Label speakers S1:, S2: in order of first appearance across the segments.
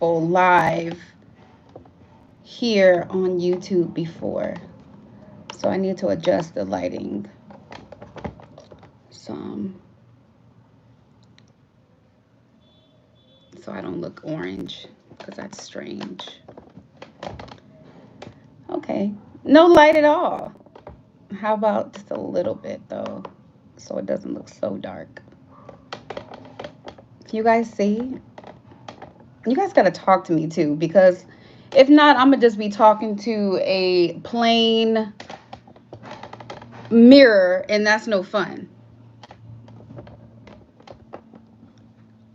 S1: live here on YouTube before. So I need to adjust the lighting some so I don't look orange because that's strange. Okay, no light at all. How about just a little bit though, so it doesn't look so dark? Can you guys see? You guys gotta talk to me too, because if not, I'm gonna just be talking to a plain mirror, and that's no fun.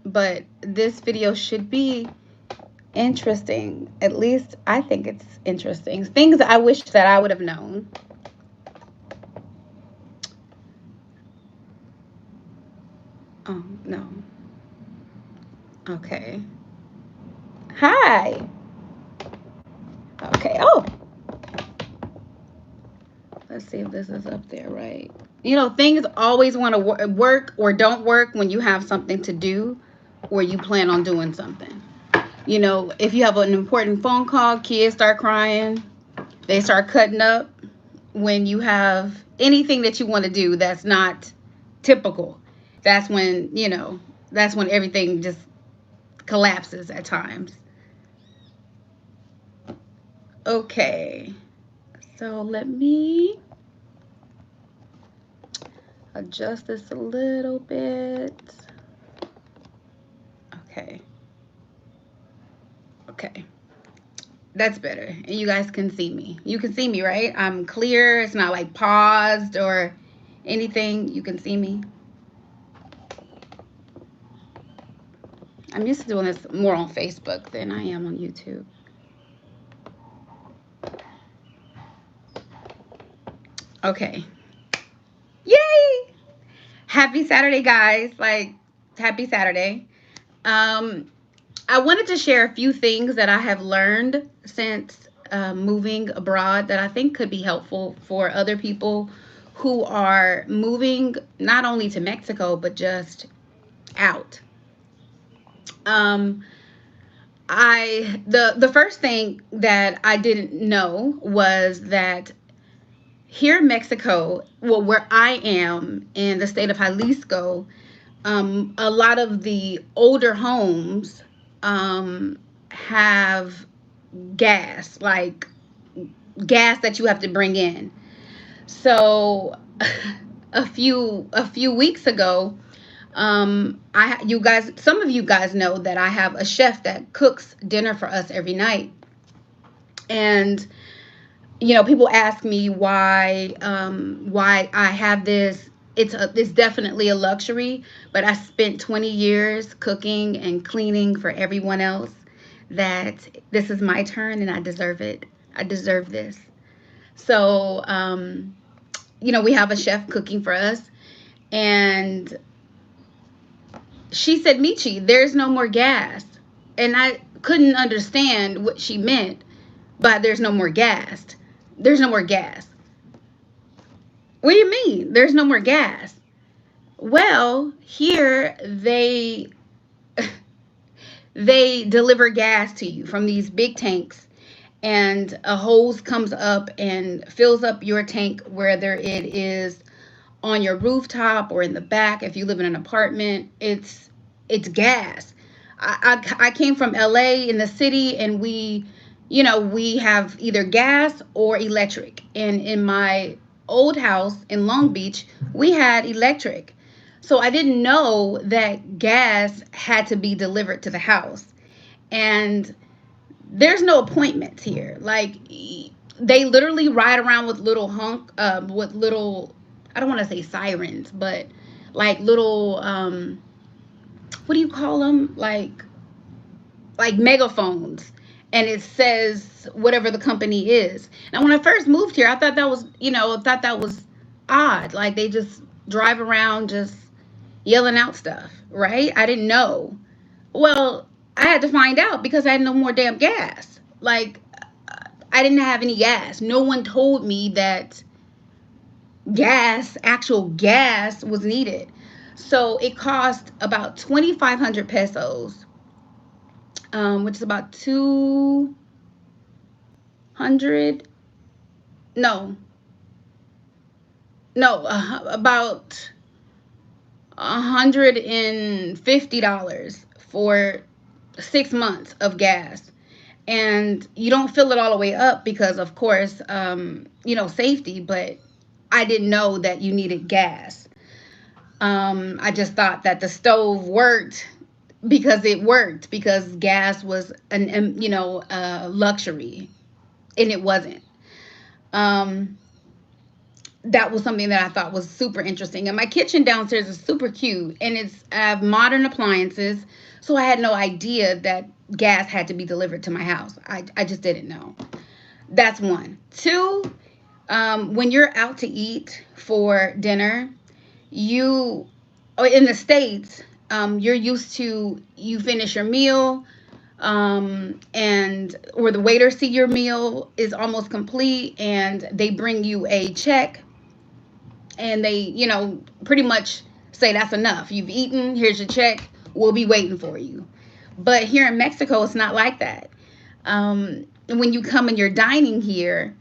S1: But this video should be interesting. At least I think it's interesting. Things I wish that I would have known. Oh, no. Okay. Hi. Okay. Oh, let's see if this is up there right. You know, things always want to work or don't work when you have something to do or you plan on doing something. You know, if you have an important phone call, kids start crying, they start cutting up. When you have anything that you want to do that's not typical, that's when, that's when everything just collapses at times. Okay, so let me adjust this a little bit. Okay. Okay. That's better. And you guys can see me. You can see me, right? I'm clear. It's not like paused or anything. You can see me. I'm used to doing this more on Facebook than I am on YouTube. Okay. Yay! Happy Saturday, guys. Like, happy Saturday. I wanted to share a few things that I have learned since moving abroad that I think could be helpful for other people who are moving not only to Mexico, but just out. Um, the first thing that I didn't know was that here in Mexico, well, where I am in the state of Jalisco, a lot of the older homes have gas, like gas that you have to bring in. So a few weeks ago, you guys, some of you guys know that I have a chef that cooks dinner for us every night, and people ask me why I have this. It's definitely a luxury, but I spent 20 years cooking and cleaning for everyone else. That this is my turn and I deserve it. I deserve this. So, we have a chef cooking for us, and she said, "Michi, there's no more gas," and I couldn't understand what she meant by "there's no more gas." There's no more gas. What do you mean? There's no more gas? Well, here they deliver gas to you from these big tanks, and a hose comes up and fills up your tank, whether it is on your rooftop or in the back. If you live in an apartment, it's gas. I came from LA in the city, and we have either gas or electric. And in my old house in Long Beach, we had electric. So I didn't know that gas had to be delivered to the house. And there's no appointments here. Like, they literally ride around with little with little, I don't want to say sirens, but like little, what do you call them? Like megaphones, and it says whatever the company is. Now, when I first moved here, I thought that was, odd. Like, they just drive around just yelling out stuff, right? I didn't know. Well, I had to find out because I had no more damn gas. Like, I didn't have any gas. No one told me that actual gas was needed. So it cost about 2,500 pesos which is about 200, no, no, about $150 for 6 months of gas. And you don't fill it all the way up because, of course, safety, but I didn't know that you needed gas. I just thought that the stove worked because it worked, because gas was a luxury, and it wasn't. Um, that was something that I thought was super interesting. And my kitchen downstairs is super cute, and I have modern appliances, so I had no idea that gas had to be delivered to my house. I just didn't know. That's one. Two, when you're out to eat for dinner, you, or in the States, you're used to, you finish your meal, and or the waiter see your meal is almost complete, and they bring you a check, and they, pretty much say that's enough. You've eaten, here's your check, we'll be waiting for you. But here in Mexico, it's not like that. When you come and you're dining here,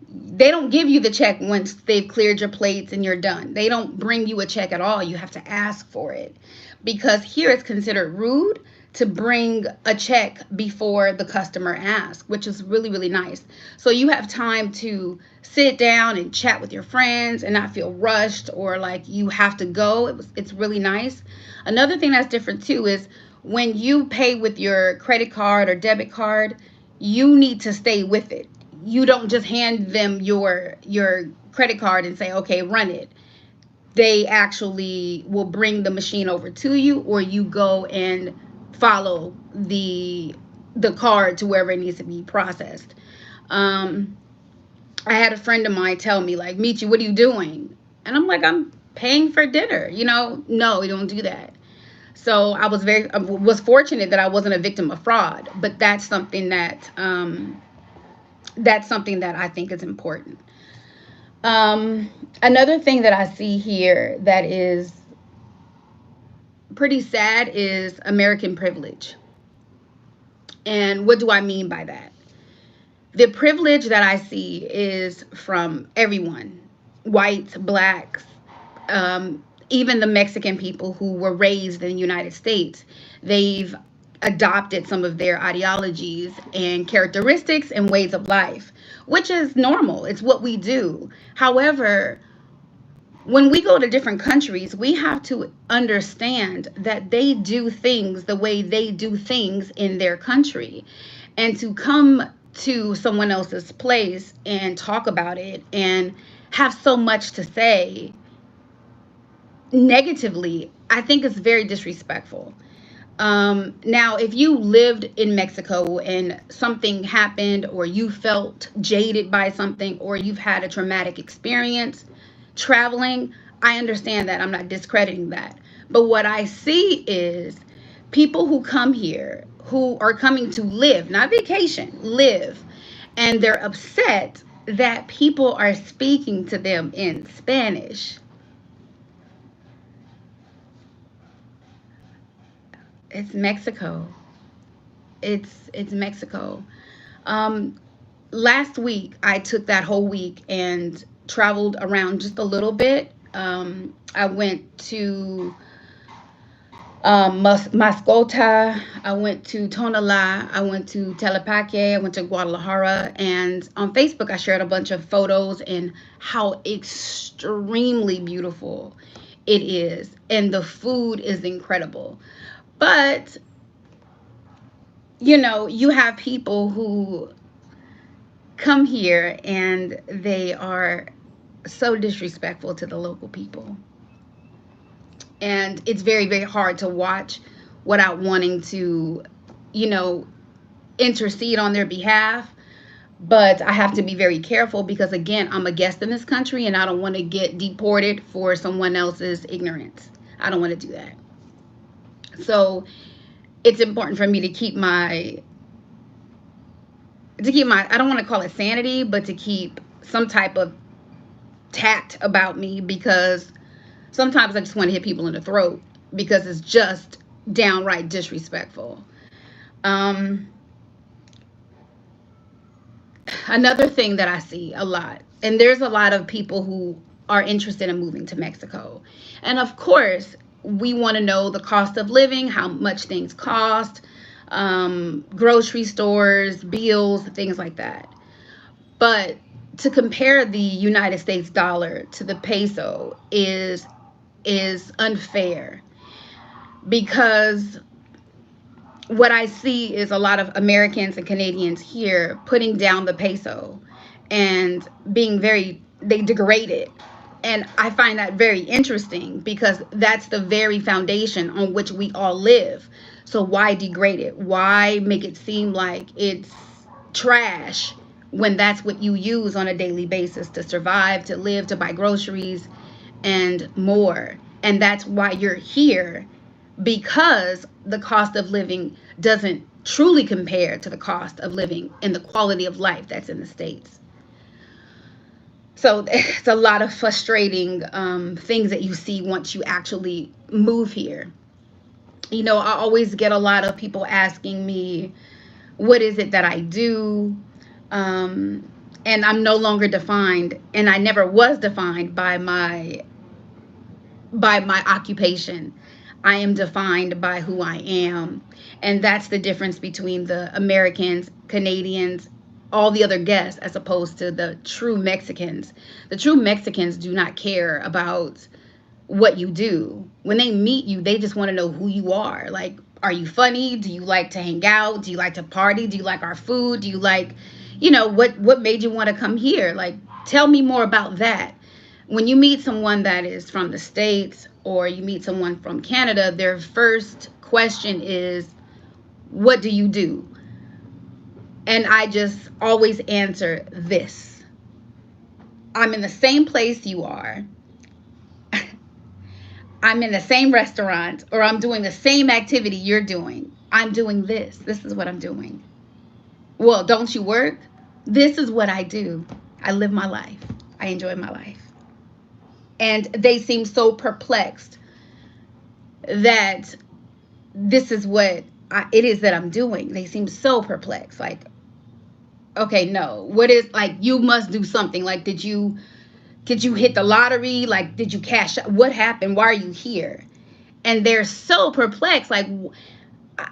S1: they don't give you the check once they've cleared your plates and you're done. They don't bring you a check at all. You have to ask for it, because here it's considered rude to bring a check before the customer asks, which is really, really nice. So you have time to sit down and chat with your friends and not feel rushed or like you have to go. It's really nice. Another thing that's different too is when you pay with your credit card or debit card, you need to stay with it. You don't just hand them your credit card and say, okay, run it. They actually will bring the machine over to you, or you go and follow the card to wherever it needs to be processed. um I had a friend of mine tell me, like, Michi, what are you doing? And I'm like, I'm paying for dinner. No, we don't do that. So I was fortunate that I wasn't a victim of fraud, but that's something that I think is important. Another thing that I see here that is pretty sad is American privilege. And what do I mean by that? The privilege that I see is from everyone: whites, blacks, even the Mexican people who were raised in the United States. They've adopted some of their ideologies and characteristics and ways of life, which is normal. It's what we do. However, when we go to different countries, we have to understand that they do things the way they do things in their country. And to come to someone else's place and talk about it and have so much to say negatively, I think it's very disrespectful. Now, if you lived in Mexico and something happened, or you felt jaded by something, or you've had a traumatic experience traveling, I understand that. I'm not discrediting that. But what I see is people who come here who are coming to live, not vacation, live, and they're upset that people are speaking to them in Spanish. It's Mexico. It's Mexico. Um, Last week I took that whole week and traveled around just a little bit. I went to Mascota, I went to Tonalá, I went to Telepaque, I went to Guadalajara, and on Facebook I shared a bunch of photos and how extremely beautiful it is, and the food is incredible. But you have people who come here and they are so disrespectful to the local people. And it's very, very hard to watch without wanting to, you know, intercede on their behalf. But I have to be very careful because, again, I'm a guest in this country and I don't want to get deported for someone else's ignorance. I don't want to do that. So it's important for me I don't want to call it sanity, but to keep some type of tact about me, because sometimes I just want to hit people in the throat because it's just downright disrespectful. Um, Another thing that I see a lot, and there's a lot of people who are interested in moving to Mexico. And of course, we want to know the cost of living, how much things cost, grocery stores, bills, things like that. But to compare the United States dollar to the peso is unfair, because what I see is a lot of Americans and Canadians here putting down the peso and being very, they degrade it. And I find that very interesting, because that's the very foundation on which we all live. So why degrade it? Why make it seem like it's trash when that's what you use on a daily basis to survive, to live, to buy groceries, and more? And that's why you're here, because the cost of living doesn't truly compare to the cost of living and the quality of life that's in the States. So it's a lot of frustrating things that you see once you actually move here. You know, I always get a lot of people asking me, what is it that I do? Um, and I'm no longer defined, and I never was defined by my occupation. I am defined by who I am. And that's the difference between the Americans, Canadians, all the other guests, as opposed to the true Mexicans. The true Mexicans do not care about what you do. When they meet you, they just want to know who you are. Like, are you funny? Do you like to hang out? Do you like to party? Do you like our food? Do you like, what made you want to come here? Like, tell me more about that. When you meet someone that is from the States, or you meet someone from Canada, their first question is, what do you do? And I just always answer this: I'm in the same place you are. I'm in the same restaurant, or I'm doing the same activity you're doing. I'm doing this. This is what I'm doing. Well, don't you work? This is what I do. I live my life. I enjoy my life. And they seem so perplexed that this is what it is that I'm doing. They seem so perplexed. Like, okay, no. What is, like, you must do something. Like, did you hit the lottery? Like, did you cash out? What happened? Why are you here? And they're so perplexed. Like,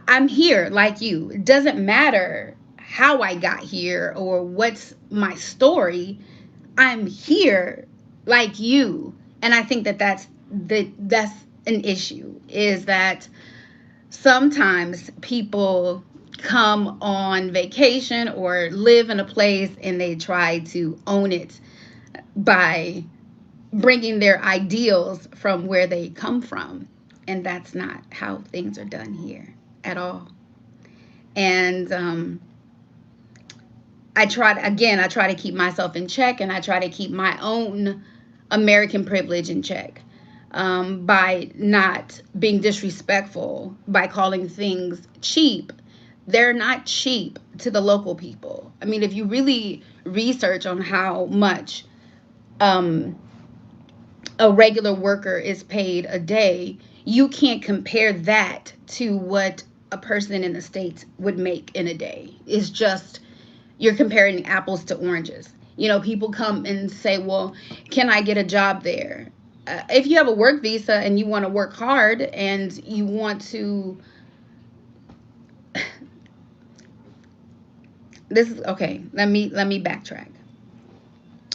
S1: I'm here like you. It doesn't matter how I got here or what's my story. I'm here like you. And I think that that's an issue, is that sometimes people come on vacation or live in a place and they try to own it by bringing their ideals from where they come from. And that's not how things are done here at all. And I try to keep myself in check, and I try to keep my own American privilege in check, by not being disrespectful, by calling things cheap. They're not cheap to the local people. I mean, if you really research on how much um, a regular worker is paid a day, you can't compare that to what a person in the States would make in a day. It's just, you're comparing apples to oranges. You know, people come and say, well, can I get a job there? If you have a work visa and you want to work hard and you want to, this is okay. Let me backtrack.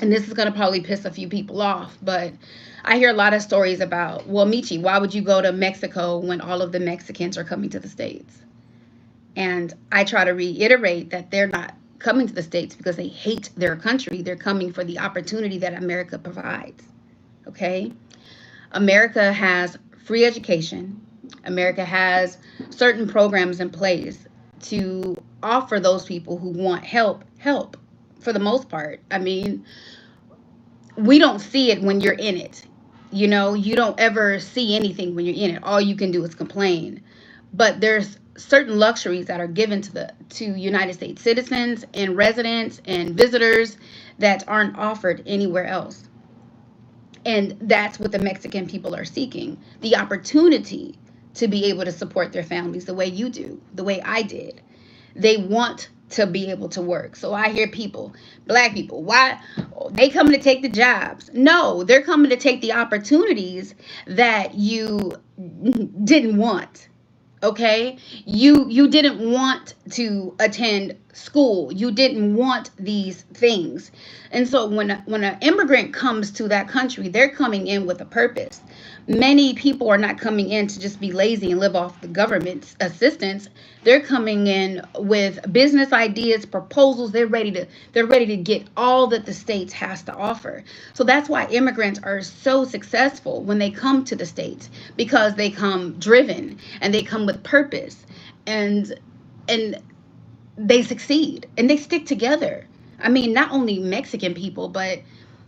S1: And this is going to probably piss a few people off, but I hear a lot of stories about, well, Michi, why would you go to Mexico when all of the Mexicans are coming to the States? And I try to reiterate that they're not coming to the States because they hate their country. They're coming for the opportunity that America provides. Okay? America has free education. America has certain programs in place to offer those people who want help for the most part. I mean, we don't see it when you're in it. You know, you don't ever see anything when you're in it. All you can do is complain. But there's certain luxuries that are given to United States citizens and residents and visitors that aren't offered anywhere else. And that's what the Mexican people are seeking: the opportunity to be able to support their families the way you do, the way I did. They want to be able to work. So I hear people, black people, why they coming to take the jobs? No, they're coming to take the opportunities that you didn't want. Okay, you didn't want to attend school, you didn't want these things. And so when an immigrant comes to that country, they're coming in with a purpose. Many people are not coming in to just be lazy and live off the government's assistance. They're coming in with business ideas, proposals. They're ready to get all that the states has to offer. So that's why immigrants are so successful when they come to the states, because they come driven and they come with purpose, and and they succeed and they stick together. I mean, not only Mexican people, but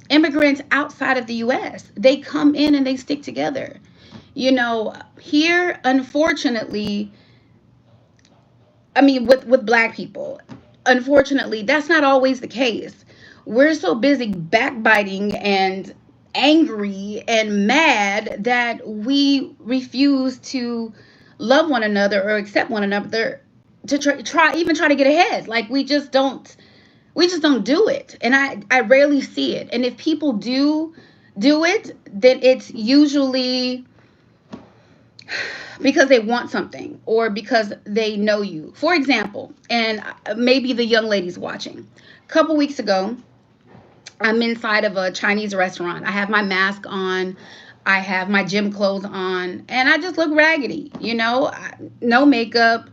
S1: immigrants outside of the US, they come in and they stick together. Here, unfortunately, I mean, with black people, unfortunately, that's not always the case. We're so busy backbiting and angry and mad that we refuse to love one another or accept one another, to try to get ahead. Like, we just don't do it. And I rarely see it. And if people do it, then it's usually because they want something or because they know you. For example, and maybe the young ladies watching, a couple weeks ago, I'm inside of a Chinese restaurant. I have my mask on, I have my gym clothes on, and I just look raggedy, no makeup.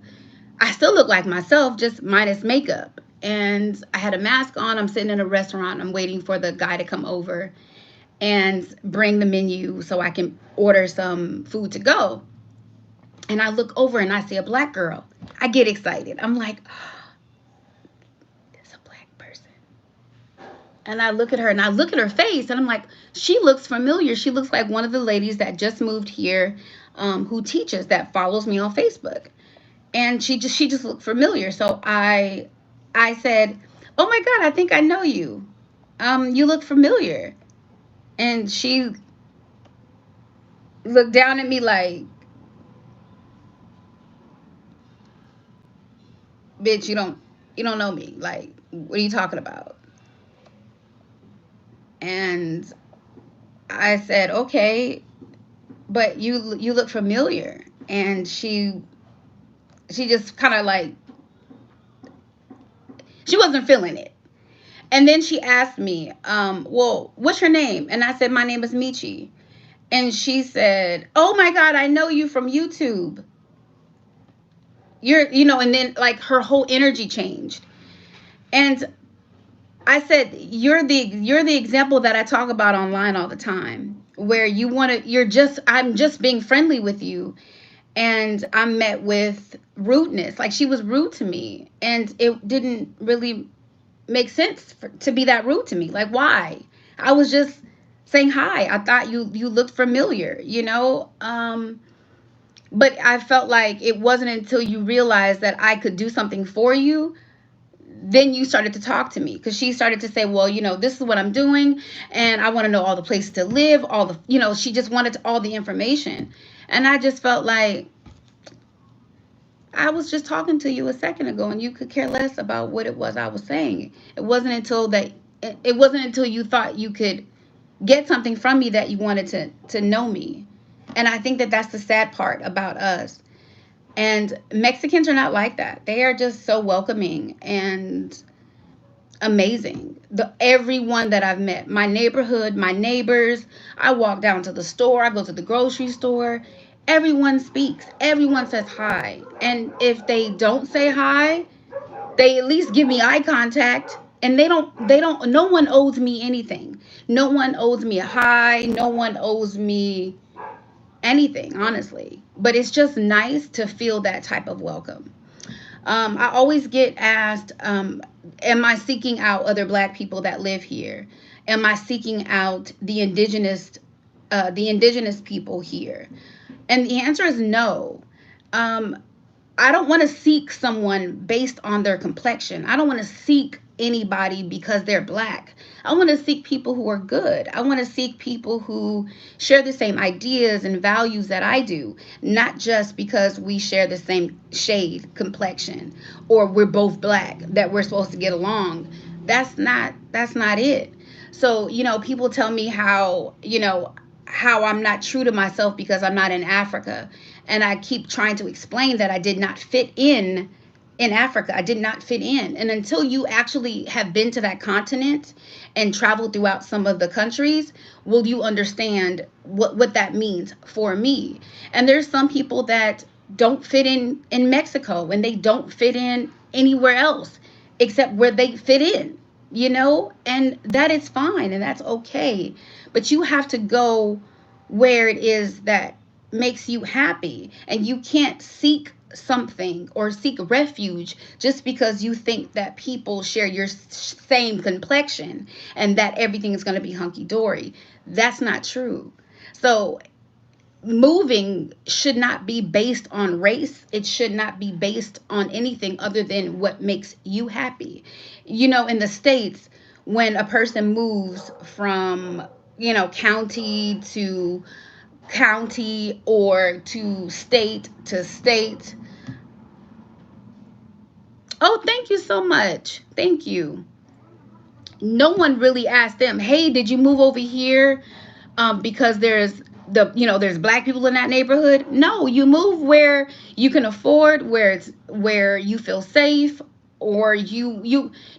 S1: I still look like myself, just minus makeup. And I had a mask on. I'm sitting in a restaurant. I'm waiting for the guy to come over and bring the menu so I can order some food to go. And I look over and I see a black girl. I get excited. I'm like, oh, it's a black person. And I look at her and I look at her face and I'm like, she looks familiar. She looks like one of the ladies that just moved here, who teaches, that follows me on Facebook. And she just looked familiar. So I said, "Oh my God, I think I know you. You look familiar." And she looked down at me like, "Bitch, you don't know me. Like, what are you talking about?" And I said, "Okay, but you look familiar." And she just kind of like, she wasn't feeling it. And then she asked me, "Well, what's your name?" And I said, "My name is Michi." And she said, "Oh my God, I know you from YouTube. And then like her whole energy changed. And I said, "You're the example that I talk about online all the time, where I'm just being friendly with you, and I'm met with rudeness. Like, she was rude to me, and it didn't really make sense to be that rude to me. Like, why? I was just saying hi. I thought you looked familiar. But I felt like it wasn't until you realized that I could do something for you, then you started to talk to me, because she started to say, well, this is what I'm doing, and I want to know all the places to live, all the, she just wanted all the information. And I just felt like I was just talking to you a second ago, and you could care less about what it was I was saying. It wasn't until you thought you could get something from me that you wanted to know me. And I think that that's the sad part about us. And Mexicans are not like that. They are just so welcoming and amazing. Everyone that I've met, my neighborhood, my neighbors, I walk down to the store, I go to the grocery store, everyone speaks. Everyone says hi. And if they don't say hi, they at least give me eye contact. And they don't no one owes me anything. No one owes me a hi, no one owes me anything, honestly. But it's just nice to feel that type of welcome. I always get asked, am I seeking out other black people that live here? Am I seeking out the indigenous people here? And the answer is no. Um, I don't want to seek someone based on their complexion. I don't want to seek anybody because they're black. I want to seek people who are good. I want to seek people who share the same ideas and values that I do, not just because we share the same shade complexion or we're both black that we're supposed to get along. That's not it. So, people tell me how I'm not true to myself because I'm not in Africa. And I keep trying to explain that I did not fit in Africa. I did not fit in. And until you actually have been to that continent and traveled throughout some of the countries, will you understand what that means for me. And there's some people that don't fit in Mexico, and they don't fit in anywhere else except where they fit in, and that is fine and that's okay. But you have to go where it is that makes you happy, and you can't seek something or seek refuge just because you think that people share your same complexion and that everything is going to be hunky dory. That's not true. So moving should not be based on race. It should not be based on anything other than what makes you happy. In the States, when a person moves from, county to county or to state. Oh, thank you so much. Thank you. No one really asked them, hey, did you move over here because there's black people in that neighborhood? No, you move where you can afford, where you feel safe, or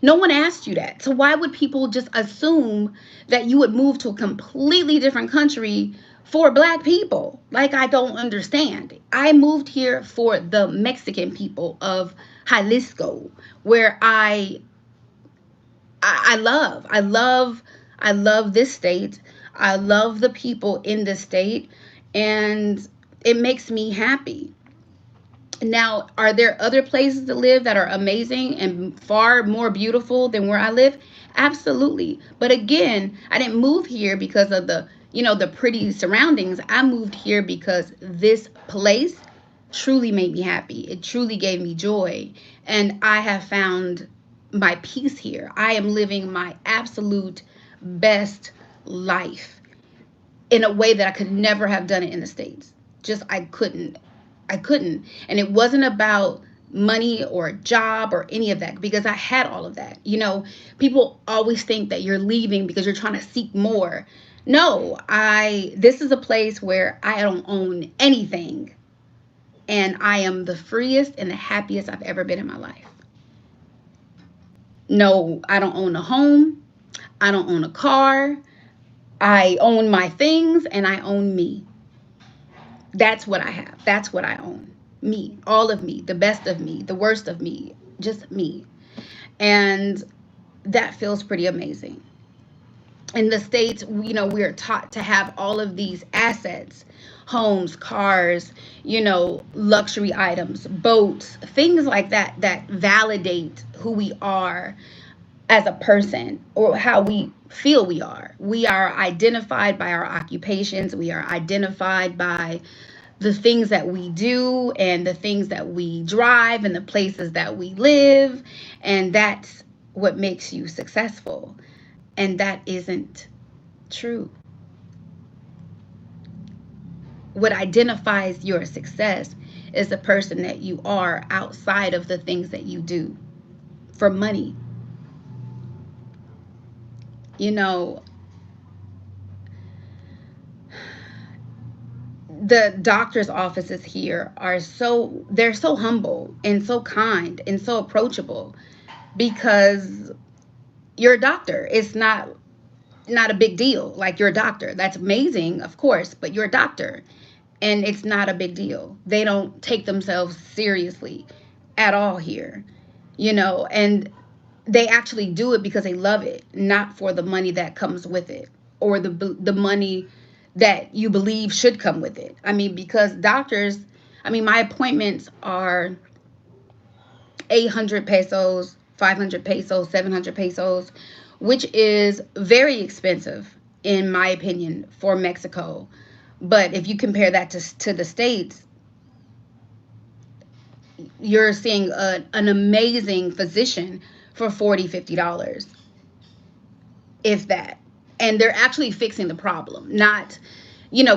S1: no one asked you that. So why would people just assume that you would move to a completely different country for black people? Like, I don't understand. I moved here for the Mexican people of Jalisco, where I love this state. I love the people in this state, and it makes me happy. Now, are there other places to live that are amazing and far more beautiful than where I live? Absolutely. But again, I didn't move here because of the pretty surroundings. I moved here because this place truly made me happy. It truly gave me joy. And I have found my peace here. I am living my absolute best life in a way that I could never have done it in the States. Just I couldn't. I couldn't. And it wasn't about money or a job or any of that, because I had all of that. People always think that you're leaving because you're trying to seek more. No, this is a place where I don't own anything, and I am the freest and the happiest I've ever been in my life. No, I don't own a home. I don't own a car. I own my things and I own me. That's what I have. That's what I own. Me. All of me. The best of me. The worst of me. Just me. And that feels pretty amazing. In the States, we're taught to have all of these assets: homes, cars, luxury items, boats, things like that, that validate who we are as a person, or how we feel we are. We are identified by our occupations. We are identified by the things that we do and the things that we drive and the places that we live. And that's what makes you successful. And that isn't true. What identifies your success is the person that you are outside of the things that you do for money. You know, the doctor's offices here they're so humble and so kind and so approachable, because you're a doctor. It's not a big deal. Like, you're a doctor, that's amazing, of course, but you're a doctor, and it's not a big deal. They don't take themselves seriously at all here, and they actually do it because they love it, not for the money that comes with it, or the money that you believe should come with it. I mean, because doctors, my appointments are 800 pesos, 500 pesos, 700 pesos, which is very expensive, in my opinion, for Mexico. But if you compare that to the States, you're seeing an amazing physician for 40, $50, if that. And they're actually fixing the problem, not,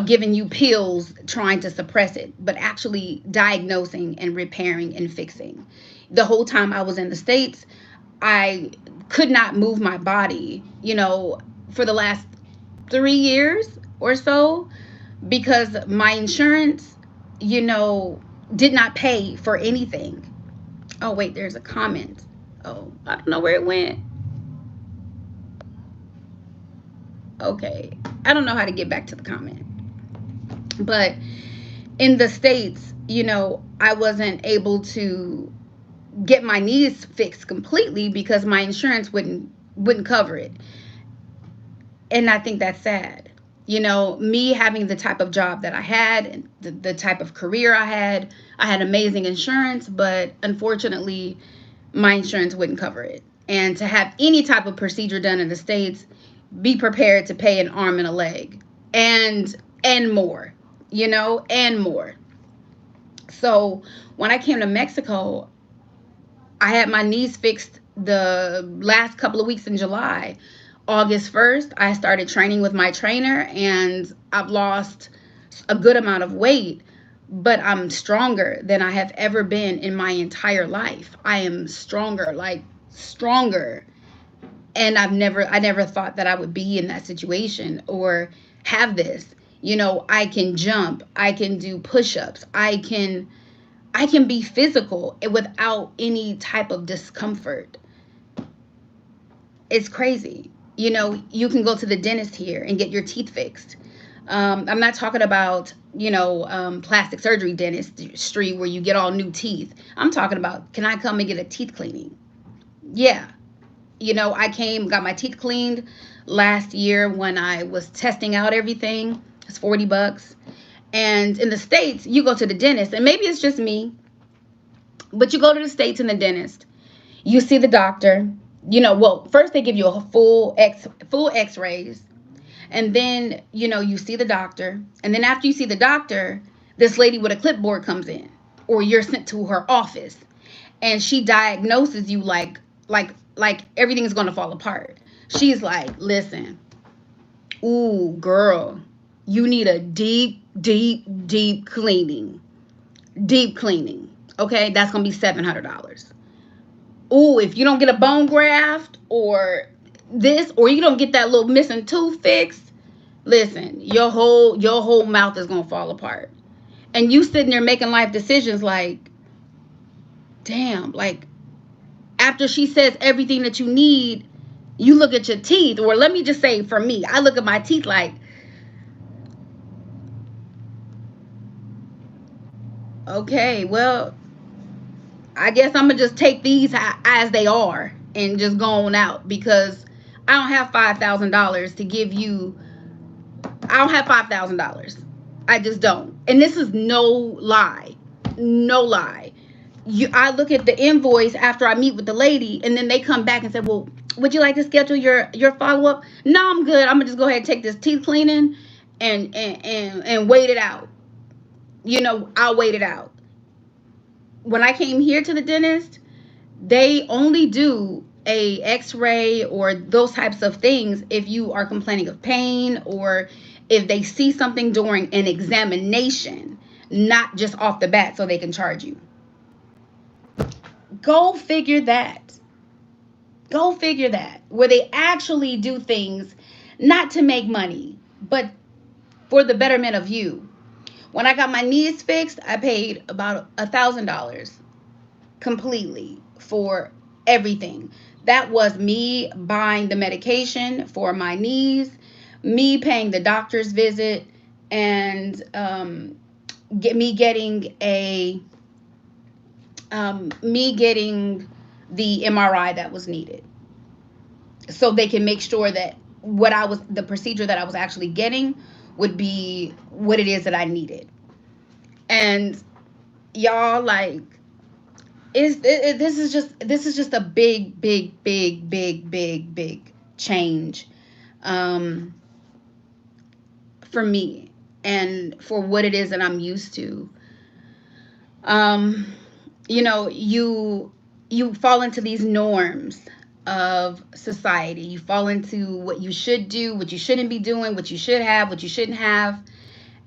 S1: giving you pills trying to suppress it, but actually diagnosing and repairing and fixing. The whole time I was in the States, I could not move my body, for the last 3 years or so, because my insurance, you know, did not pay for anything. Oh, wait, there's a comment. Oh, I don't know where it went. Okay. I don't know how to get back to the comment. But in the States, I wasn't able to get my knees fixed completely because my insurance wouldn't cover it. And I think that's sad. Me having the type of job that I had, and the type of career I had amazing insurance, but unfortunately, my insurance wouldn't cover it. And to have any type of procedure done in the States, be prepared to pay an arm and a leg, and more, and more. So when I came to Mexico, I had my knees fixed the last couple of weeks in July. August 1st, I started training with my trainer, and I've lost a good amount of weight, but I'm stronger than I have ever been in my entire life. I am stronger, like stronger. And I never thought that I would be in that situation or have this. I can jump, I can do push-ups, I can be physical without any type of discomfort. It's crazy. You can go to the dentist here and get your teeth fixed. I'm not talking about, plastic surgery dentistry where you get all new teeth. I'm talking about, can I come and get a teeth cleaning? Yeah. I came, got my teeth cleaned last year when I was testing out everything. It's $40. And in the States, you go to the dentist, and maybe it's just me, but you go to the States and the dentist, you see the doctor. Well, first they give you a full X-rays, and then you see the doctor, and then after you see the doctor, this lady with a clipboard comes in, or you're sent to her office, and she diagnoses you like everything's gonna fall apart. She's like, listen, ooh, girl, you need a deep, deep, deep cleaning. Deep cleaning. Okay, that's gonna be $700. Ooh, if you don't get a bone graft or this, or you don't get that little missing tooth fixed, listen, your whole mouth is gonna fall apart. And you sitting there making life decisions like, damn, like after she says everything that you need, you look at your teeth, or let me just say for me, I look at my teeth like, okay, well, I guess I'm gonna just take these as they are and just go on out, because I don't have $5,000 to give you. I don't have $5,000. I just don't. And this is no lie, no lie. I look at the invoice after I meet with the lady, and then they come back and say, "Well, would you like to schedule your follow up?" No, I'm good. I'm gonna just go ahead and take this teeth cleaning and wait it out. I'll wait it out. When I came here to the dentist, they only do a x-ray or those types of things if you are complaining of pain, or if they see something during an examination, not just off the bat so they can charge you. Go figure that. Go figure that. Where they actually do things not to make money, but for the betterment of you. When I got my knees fixed, I paid about $1,000 completely for everything. That was me buying the medication for my knees, me paying the doctor's visit, and me getting the MRI that was needed, so they can make sure that the procedure that I was actually getting would be what it is that I needed. And y'all, like, this is just a big, big, big, big, big, big change, um, for me, and for what it is that I'm used to. Um, you fall into these norms of society. You fall into what you should do, what you shouldn't be doing, what you should have, what you shouldn't have,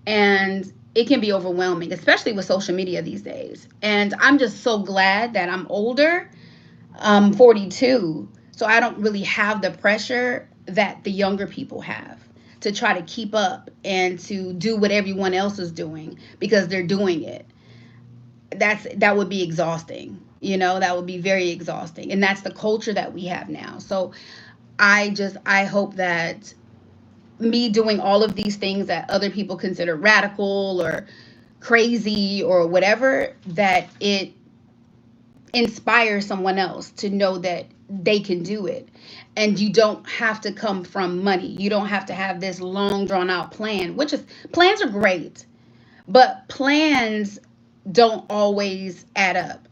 S1: and it can be overwhelming, especially with social media these days. And I'm just so glad that I'm older. I'm 42, so I don't really have the pressure that the younger people have to try to keep up and to do what everyone else is doing because they're doing it. That would be exhausting. That would be very exhausting. And that's the culture that we have now. So I hope that me doing all of these things that other people consider radical or crazy or whatever, that it inspire someone else to know that they can do it. And you don't have to come from money. You don't have to have this long drawn out plan, which is, plans are great, but plans don't always add up.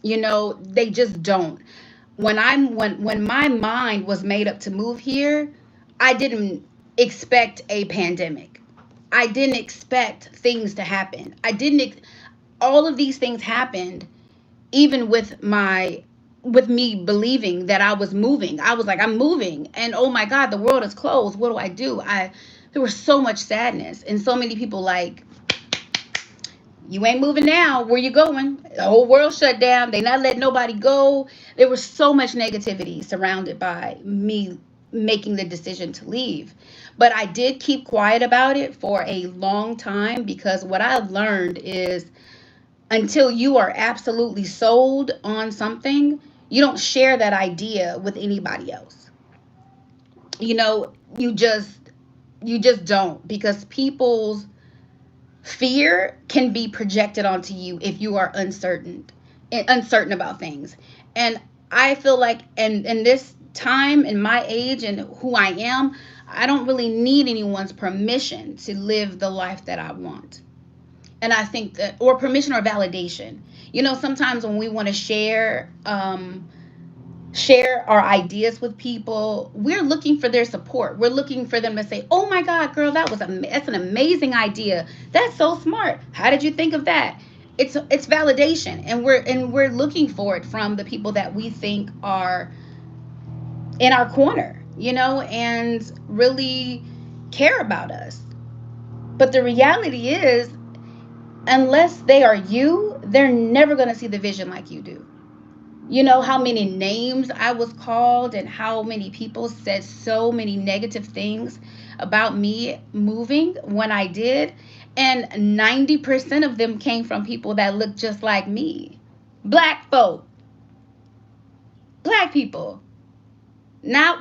S1: They just don't. When my mind was made up to move here, I didn't expect a pandemic. I didn't expect things to happen. I didn't All of these things happened even with me believing that I was moving. I was like, I'm moving, and oh my god, the world is closed. What do I do? I There was so much sadness and so many people like, you ain't moving now. Where you going? The whole world shut down. They not letting nobody go. There was so much negativity surrounded by me making the decision to leave. But I did keep quiet about it for a long time because what I learned is until you are absolutely sold on something, you don't share that idea with anybody else. You know, you just don't, because people's fear can be projected onto you if you are uncertain about things. And I feel like in this time, in my age and who I am, I don't really need anyone's permission to live the life that I want. And I think that, or permission or validation. Sometimes when we want to share our ideas with people, we're looking for their support. We're looking for them to say, "Oh my God, girl, that's an amazing idea. That's so smart. How did you think of that?" It's validation, and we're looking for it from the people that we think are in our corner, and really care about us. But the reality is, unless they are you, they're never going to see the vision like you do. You know how many names I was called and how many people said so many negative things about me moving when I did. And 90% of them came from people that looked just like me. Black folk, black people. Not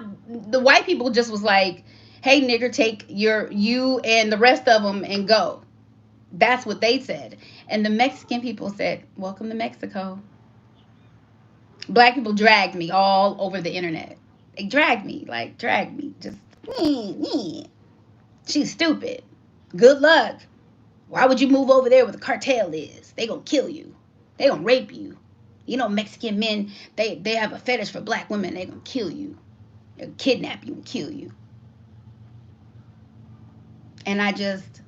S1: the white people just was like, hey, nigger, take you and the rest of them and go. That's what they said. And the Mexican people said, welcome to Mexico. Black people dragged me all over the internet. They dragged me. Just, she's stupid. Good luck. Why would you move over there where the cartel is? They gonna kill you. They gonna rape you. Mexican men, they have a fetish for black women. They gonna kill you. They'll kidnap you and kill you. And I just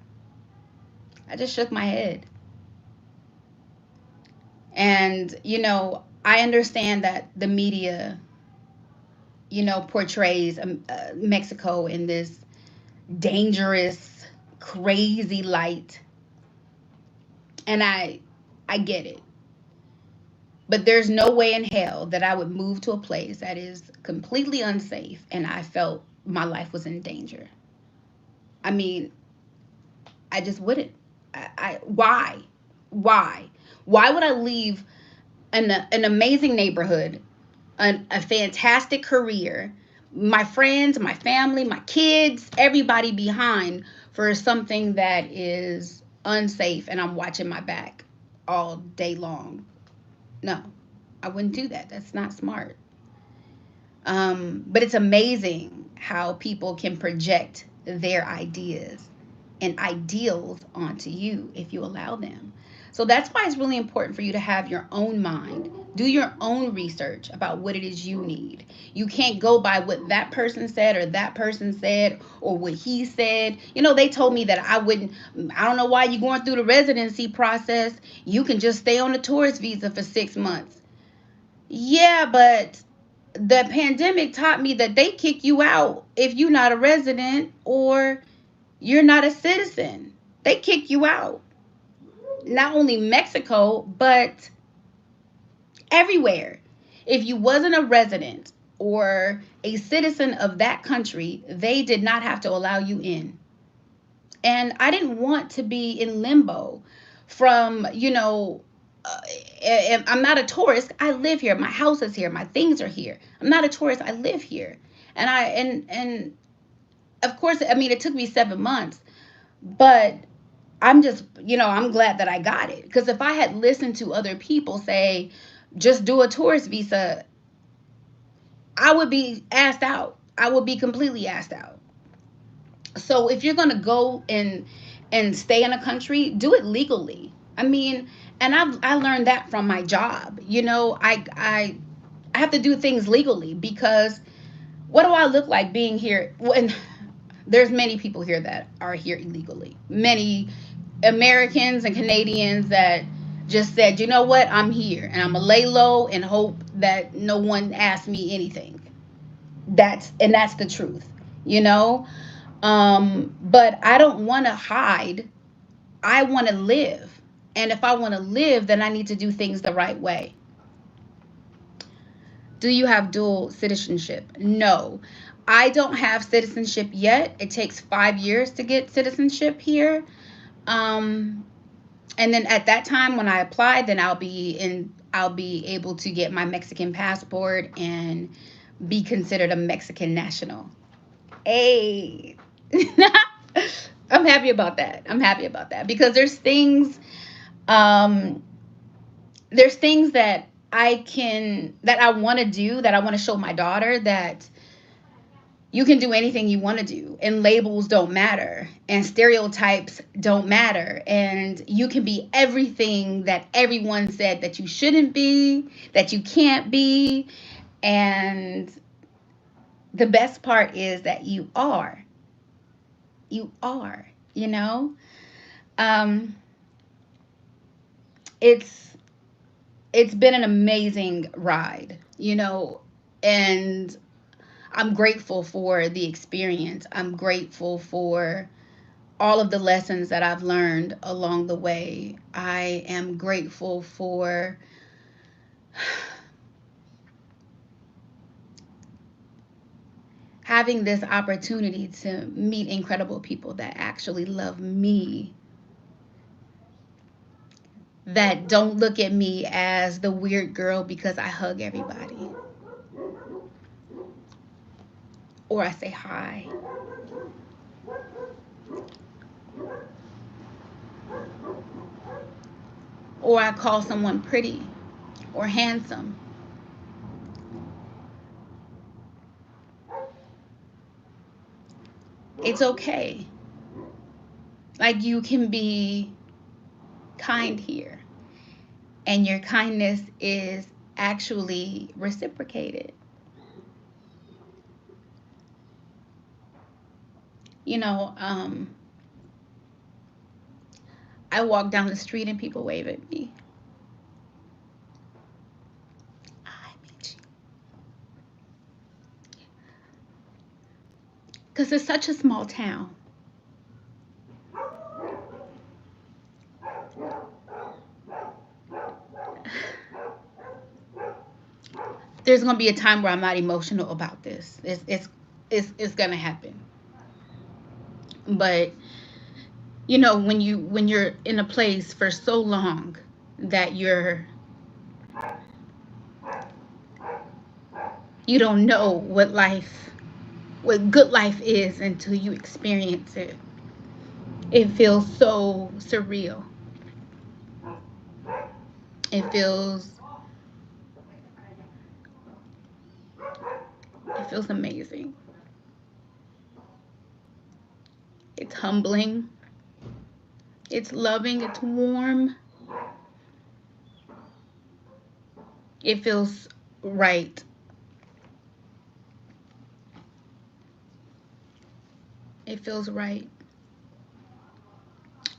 S1: shook my head. And I understand that the media, portrays Mexico in this dangerous, crazy light, and I get it. But there's no way in hell that I would move to a place that is completely unsafe and I felt my life was in danger. I mean, I just wouldn't. Why? Why? Why would I leave an amazing neighborhood, a fantastic career, my friends, my family, my kids, everybody behind for something that is unsafe and I'm watching my back all day long? No, I wouldn't do that. That's not smart. But it's amazing how people can project their ideas and ideals onto you if you allow them. So that's why it's really important for you to have your own mind. Do your own research about what it is you need. You can't go by what that person said or that person said or what he said. You know, they told me that I wouldn't, I don't know why you're going through the residency process. You can just stay on a tourist visa for 6 months. Yeah, but the pandemic taught me that they kick you out if you're not a resident or you're not a citizen. They kick you out. Not only Mexico, but everywhere. If you wasn't a resident or a citizen of that country, they did not have to allow you in. And I didn't want to be in limbo from, I'm not a tourist. I live here. My house is here. My things are here. I'm not a tourist. I live here. And of course, I mean, it took me 7 months, but I'm just, I'm glad that I got it. Because if I had listened to other people say, just do a tourist visa, I would be asked out. I would be completely asked out. So if you're going to go and stay in a country, do it legally. I mean, and I learned that from my job. I have to do things legally because what do I look like being here when there's many people here that are here illegally. Many Americans and Canadians that just said, you know what, I'm here and I'm gonna lay low and hope that no one asks me anything. That's the truth, you know. But I don't want to hide. I want to live, and if I want to live, then I need to do things the right way. Do you have dual citizenship? No. I don't have citizenship yet. It takes 5 years to get citizenship here. Um, and then at that time when I apply, then I'll be able to get my Mexican passport and be considered a Mexican national. Hey. I'm happy about that. I'm happy about that because um there's things that I want to do, that I want to show my daughter that you can do anything you want to do and labels don't matter and stereotypes don't matter and you can be everything that everyone said that you shouldn't be, that you can't be. And the best part is that you are. um it's it's been an amazing ride, and I'm grateful for the experience. I'm grateful for all of the lessons that I've learned along the way. I am grateful for having this opportunity to meet incredible people that actually love me, that don't look at me as the weird girl because I hug everybody or I say hi or I call someone pretty or handsome. It's okay. Like, you can be kind here, and your kindness is actually reciprocated. You know, I walk down the street and people wave at me. I meet you. Because it's such a small town. There's going to be a time where I'm not emotional about this. It's going to happen. But when you're in a place for so long that you don't know what good life is until you experience it. It feels so surreal. It feels it feels amazing. It's humbling, it's loving, it's warm, It feels right. It feels right.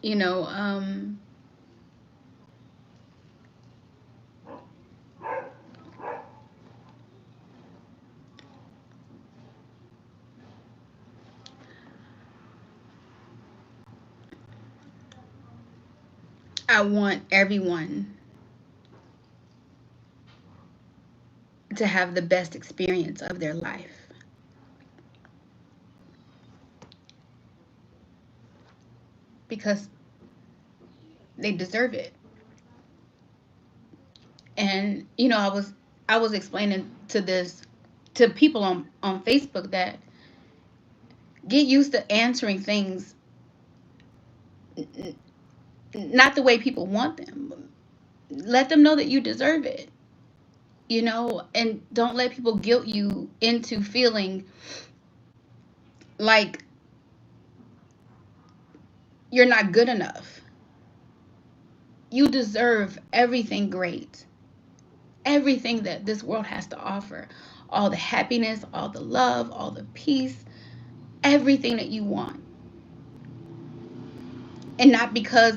S1: You know, I want everyone to have the best experience of their life because they deserve it. And I was explaining to people on Facebook that get used to answering things not the way people want them. Let them know that you deserve it, and don't let people guilt you into feeling like you're not good enough. You deserve everything great, everything that this world has to offer, all the happiness, all the love, all the peace, everything that you want, and not because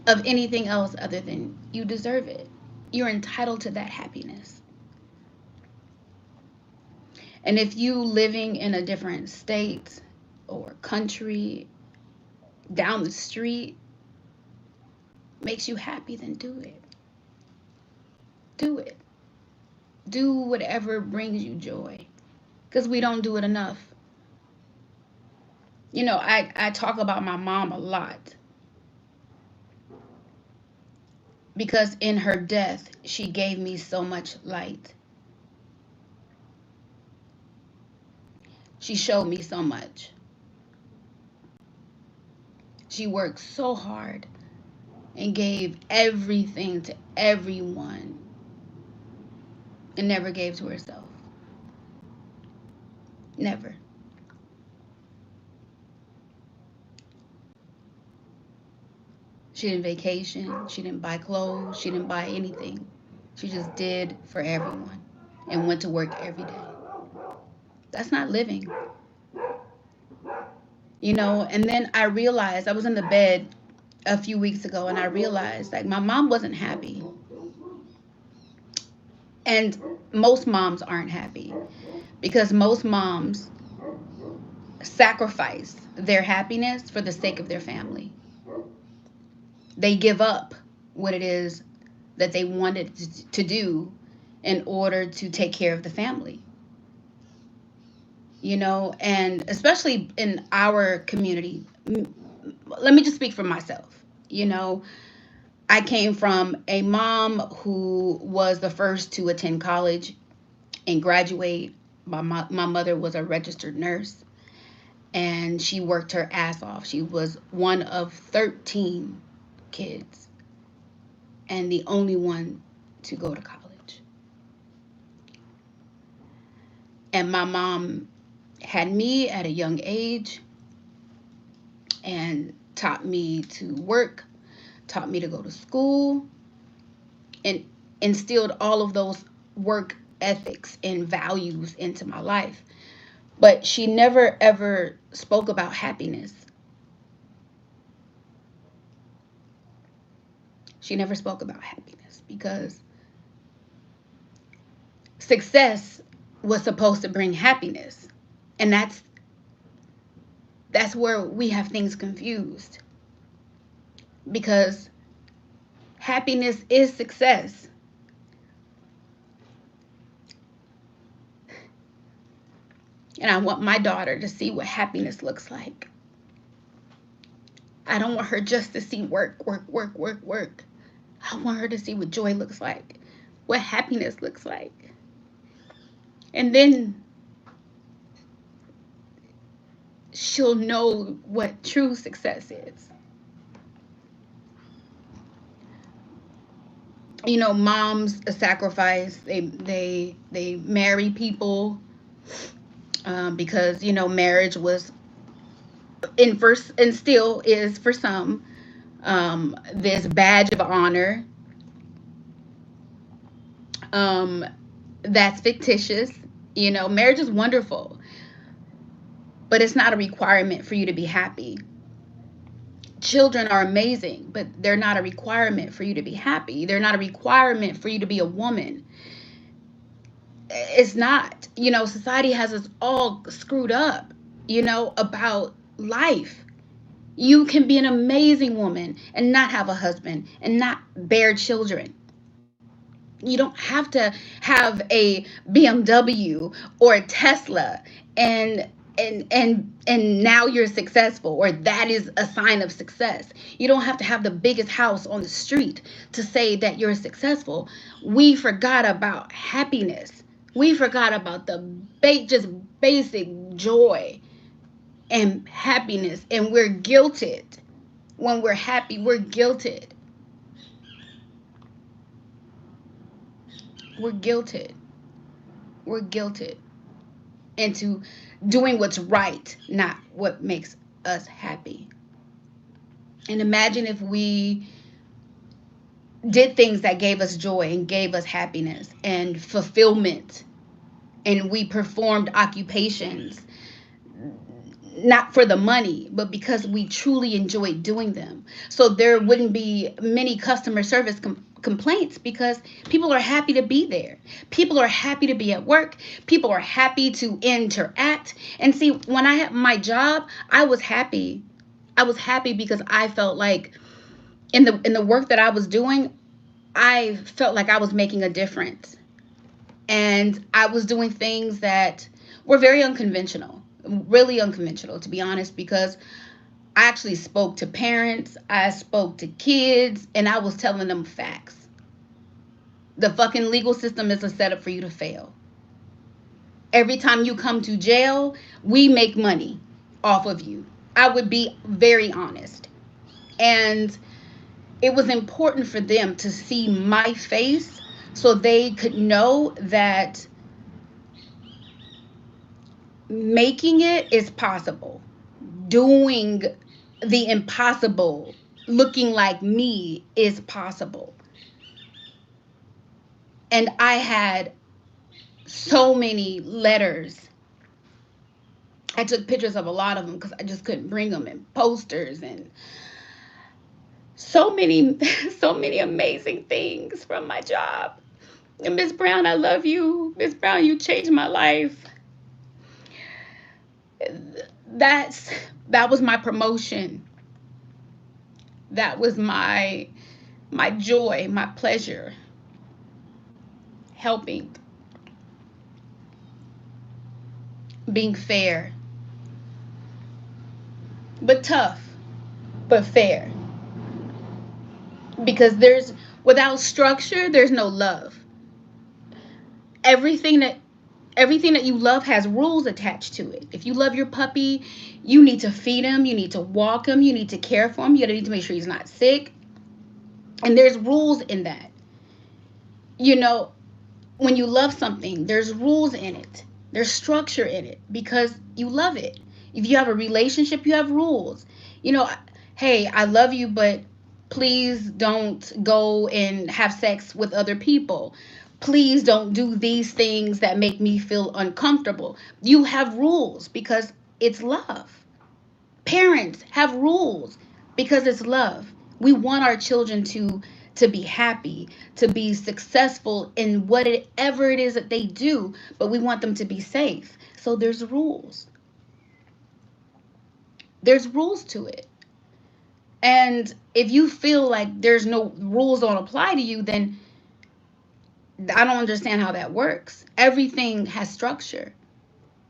S1: of anything else other than you deserve it. You're entitled to that happiness. And if you living in a different state or country down the street makes you happy, then do it. Do it. Do whatever brings you joy, because we don't do it enough. I talk about my mom a lot because in her death, she gave me so much light. She showed me so much. She worked so hard and gave everything to everyone and never gave to herself. Never. She didn't vacation. She didn't buy clothes. She didn't buy anything. She just did for everyone and went to work every day. That's not living. And then I realized I was in the bed a few weeks ago and I realized like my mom wasn't happy. And most moms aren't happy because most moms sacrifice their happiness for the sake of their family. They give up what it is that they wanted to do in order to take care of the family. And especially in our community, let me just speak for myself. I came from a mom who was the first to attend college and graduate. My mother was a registered nurse and she worked her ass off. She was one of 13 kids and the only one to go to college. And my mom had me at a young age and taught me to work, taught me to go to school, and instilled all of those work ethics and values into my life. But she never ever spoke about happiness. She never spoke about happiness because success was supposed to bring happiness. And that's where we have things confused. Because happiness is success. And I want my daughter to see what happiness looks like. I don't want her just to see work, work, work, work, work. I want her to see what joy looks like, what happiness looks like. And then she'll know what true success is. Moms sacrifice. They marry people because marriage was in first and still is for some this badge of honor. um, that's fictitious. You know, marriage is wonderful, but it's not a requirement for you to be happy. Children are amazing, but they're not a requirement for you to be happy. They're not a requirement for you to be a woman. It's not. You know, society has us all screwed up, you know, about life. You can be an amazing woman and not have a husband and not bear children. You don't have to have a BMW or a Tesla and and now you're successful, or that is a sign of success. You don't have to have the biggest house on the street to say that you're successful. We forgot about happiness. We forgot about the just basic joy and happiness, and we're guilted. When we're happy, we're guilted. We're guilted. We're guilted into doing what's right, not what makes us happy. And imagine if we did things that gave us joy and gave us happiness and fulfillment, and we performed occupations not for the money, but because we truly enjoyed doing them. So there wouldn't be many customer service complaints, because people are happy to be there. People are happy to be at work. People are happy to interact. And see, when I had my job, I was happy. I was happy because I felt like in the work that I was doing, I felt like I was making a difference. And I was doing things that were very unconventional, really unconventional, to be honest, because I actually spoke to parents, I spoke to kids, and I was telling them facts. The fucking legal system is a setup for you to fail. Every time you come to jail, we make money off of you. I would be very honest. And it was important for them to see my face so they could know that making it is possible. Doing the impossible, looking like me, is possible. And I had so many letters. I took pictures of a lot of them because I just couldn't bring them, and posters, and so many, so many amazing things from my job. And Miss Brown, I love you. Miss Brown, you changed my life. That's that was my promotion. That was my joy, my pleasure, helping, being fair, but tough, but fair. Because there's without structure, there's no love. Everything that everything that you love has rules attached to it. If you love your puppy, you need to feed him, you need to walk him, you need to care for him, you need to make sure he's not sick. And there's rules in that. You know, when you love something, there's rules in it. There's structure in it because you love it. If you have a relationship, you have rules. You know, hey, I love you, but please don't go and have sex with other people. Please don't do these things that make me feel uncomfortable. You have rules because it's love. Parents have rules because it's love. We want our children to be happy, to be successful in whatever it is that they do, but we want them to be safe. So there's rules. There's rules to it. And if you feel like there's no rules don't apply to you, then I don't understand how that works. Everything has structure.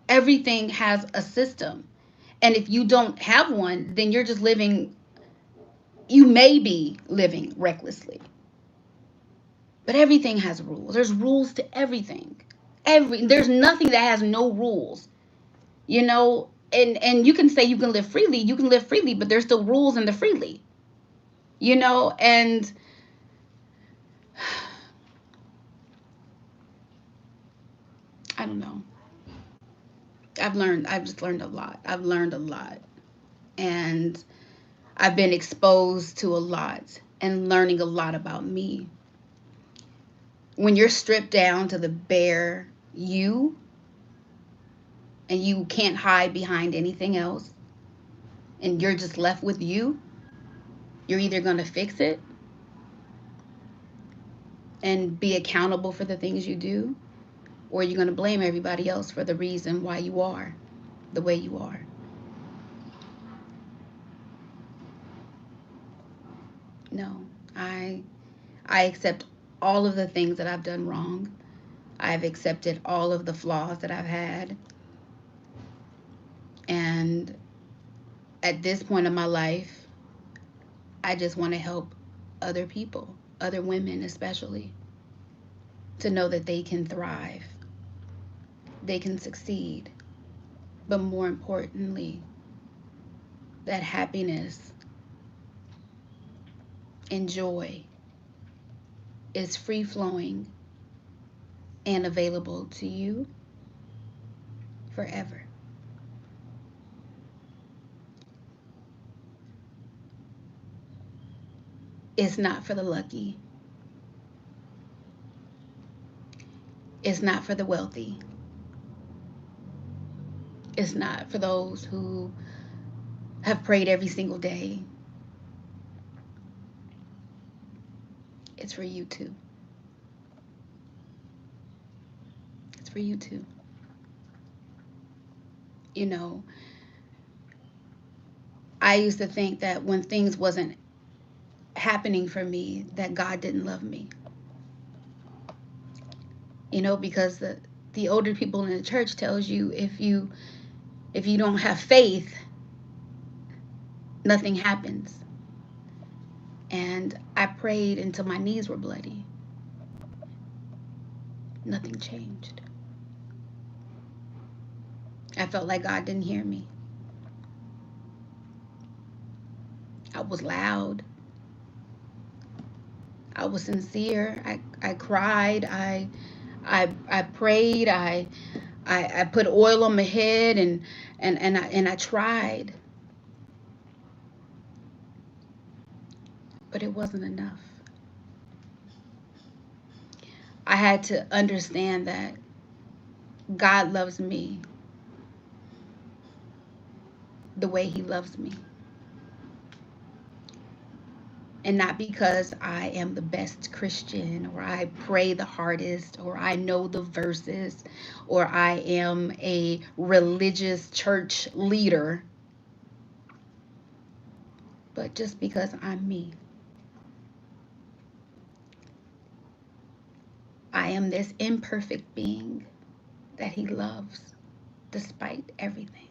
S1: Everything has a system. And if you don't have one, then you're just living, you may be living recklessly. But everything has rules. There's rules to everything. There's nothing that has no rules. You know, and you can say you can live freely, but there's still rules in the freely. You know, and I don't know. I've just learned a lot. I've learned a lot. And I've been exposed to a lot and learning a lot about me. when you're stripped down to the bare you, and you can't hide behind anything else, and you're just left with you're either going to fix it and be accountable for the things you do, or you're going to blame everybody else for the reason why you are the way you are. No, I accept all of the things that I've done wrong. I've accepted all of the flaws that I've had. And at this point in my life, I just want to help other people, other women especially, to know that they can thrive, they can succeed, but more importantly, that happiness and joy is free flowing and available to you forever. It's not for the lucky. It's not for the wealthy. It's not for those who have prayed every single day. It's for you too. It's for you too. You know, I used to think that when things wasn't happening for me, that God didn't love me. You know, because the older people in the church tells you if you don't have faith, nothing happens. And I prayed until my knees were bloody. Nothing changed. I felt like God didn't hear me. I was loud. I was sincere. I cried. I prayed. I put oil on my head and I tried. But it wasn't enough. I had to understand that God loves me the way he loves me. And not because I am the best Christian, or I pray the hardest, or I know the verses, or I am a religious church leader, but just because I'm me. I am this imperfect being that he loves despite everything.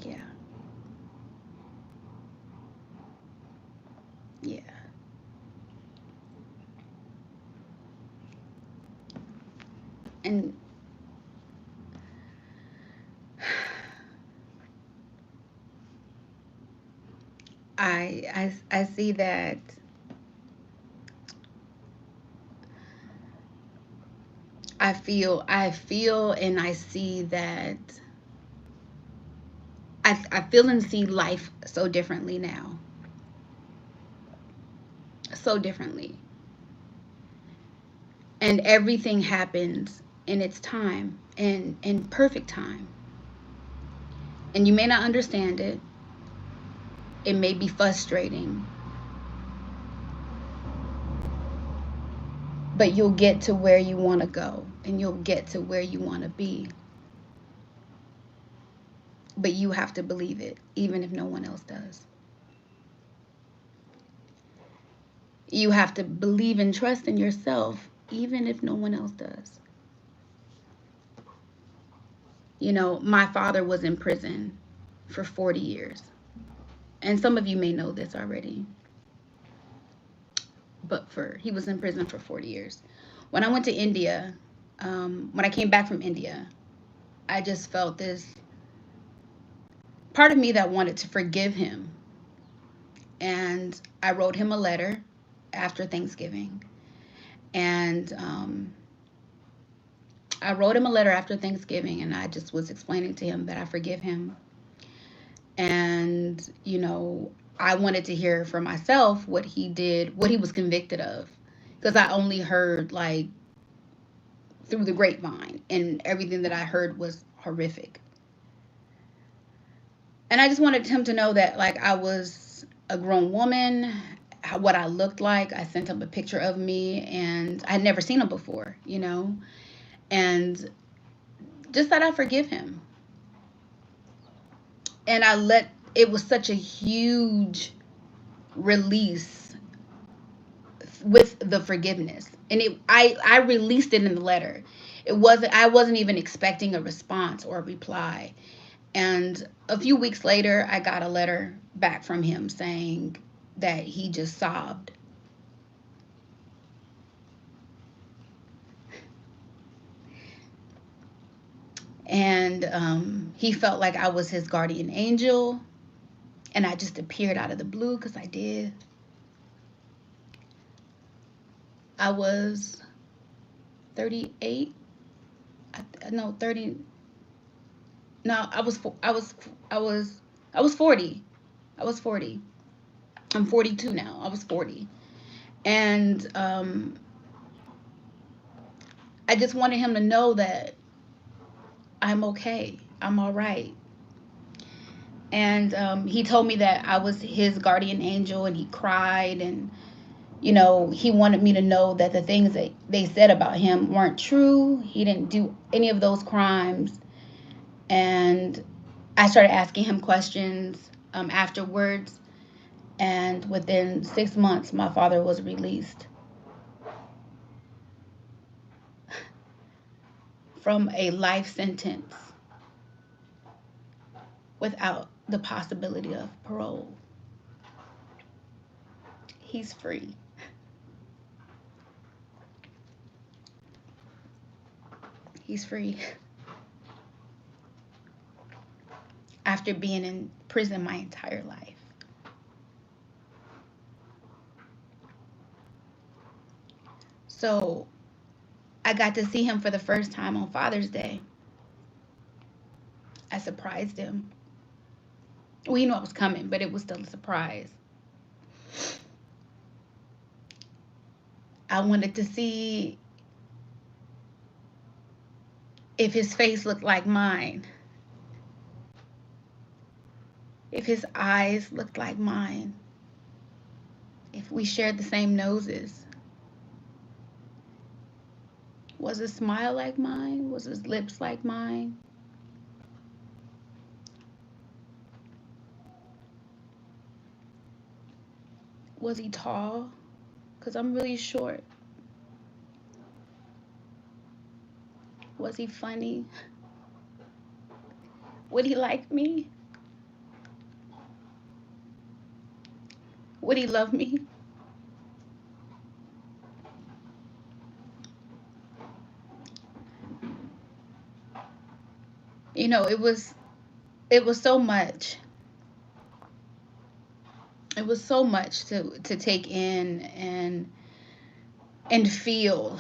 S1: Yeah. Yeah. And I see that I feel and I see that I feel and see life so differently now. So differently. And everything happens in its time and in perfect time. And you may not understand it. It may be frustrating. But you'll get to where you want to go and you'll get to where you want to be. But you have to believe it, even if no one else does. You have to believe and trust in yourself, even if no one else does. You know, my father was in prison for 40 years. And some of you may know this already. But he was in prison for 40 years. When I went to India, when I came back from India, I just felt this part of me that wanted to forgive him. And I wrote him a letter after Thanksgiving. And I wrote him a letter after Thanksgiving, and I just was explaining to him that I forgive him. And, I wanted to hear for myself what he did, what he was convicted of. Because I only heard, like, through the grapevine, and everything that I heard was horrific. And I just wanted him to know that, like, I was a grown woman, what I looked like. I sent him a picture of me, and I had never seen him before. And just that I forgive him. And it was such a huge release with the forgiveness. And I released it in the letter. I wasn't even expecting a response or a reply. And a few weeks later, I got a letter back from him saying that he just sobbed. And he felt like I was his guardian angel. And I just appeared out of the blue, because I did. I was 38. No, 30. No, I was 40. I was 40. I'm 42 now. I was 40. And I just wanted him to know that I'm okay. I'm all right. And he told me that I was his guardian angel, and he cried. And, he wanted me to know that the things that they said about him weren't true. He didn't do any of those crimes. And I started asking him questions afterwards. And within 6 months, my father was released from a life sentence without the possibility of parole. He's free. He's free after being in prison my entire life. So I got to see him for the first time on Father's Day. I surprised him. Well, he knew I was coming, but it was still a surprise. I wanted to see if his face looked like mine, if his eyes looked like mine, if we shared the same noses. Was his smile like mine? Was his lips like mine? Was he tall? Because I'm really short. Was he funny? Would he like me? Would he love me? It was so much. It was so much to take in and feel,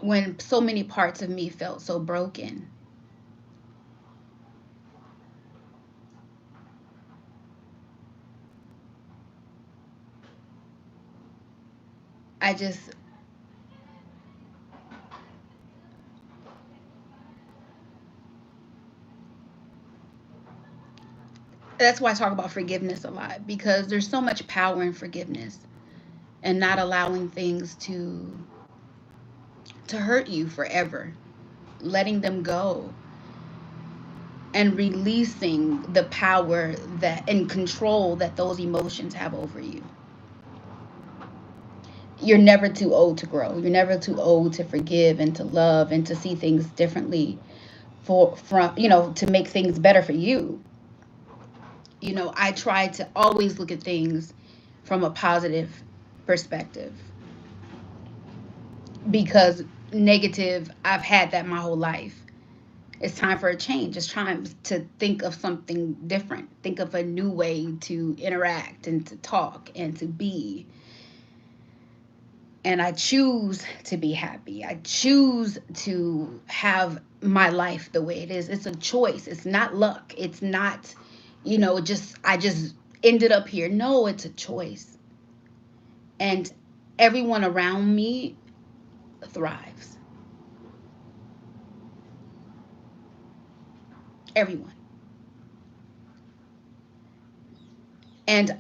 S1: when so many parts of me felt so broken. I just That's why I talk about forgiveness a lot, because there's so much power in forgiveness, and not allowing things to hurt you forever, letting them go, and releasing the power that and control that those emotions have over you. You're never too old to grow. You're never too old to forgive and to love and to see things differently, to make things better for you. I try to always look at things from a positive perspective, because negative, I've had that my whole life. It's time for a change. It's time to think of something different. Think of a new way to interact and to talk and to be. and I choose to be happy. I choose to have my life the way it is. It's a choice. It's not luck. It's not, just I just ended up here. No, it's a choice. And everyone around me thrives. Everyone. And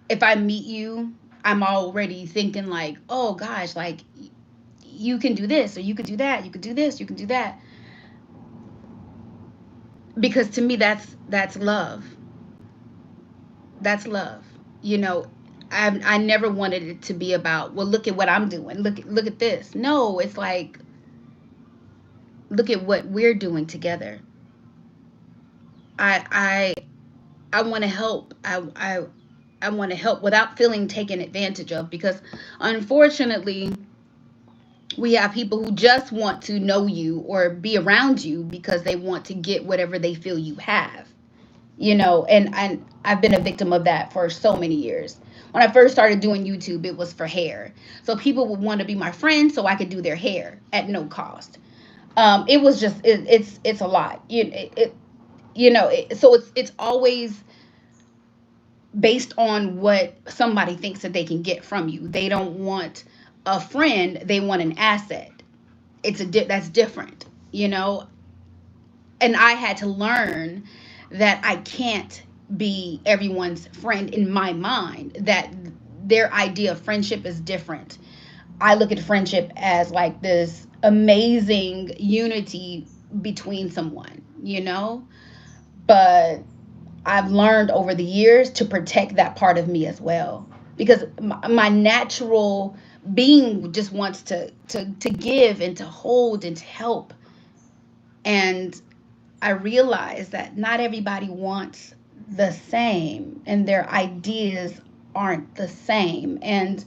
S1: if I meet you, I'm already thinking like, oh gosh, like you can do this or you could do that, you could do this, you can do that. Because to me that's love. That's love. You know, I never wanted it to be about, well, look at what I'm doing. Look at this. No, it's like look at what we're doing together. I I I want to help. I want to help without feeling taken advantage of, because unfortunately we have people who just want to know you or be around you because they want to get whatever they feel you have. And I've been a victim of that for so many years. When I first started doing YouTube, it was for hair. So people would want to be my friend so I could do their hair at no cost. It was just it's a lot. So it's always based on what somebody thinks that they can get from you. They don't want a friend, they want an asset. That's different, you know. And I had to learn that I can't be everyone's friend in my mind, that their idea of friendship is different. I look at friendship as like this amazing unity between someone, but I've learned over the years to protect that part of me as well, because my natural being just wants to give and to hold and to help. And I realize that not everybody wants the same, and their ideas aren't the same, and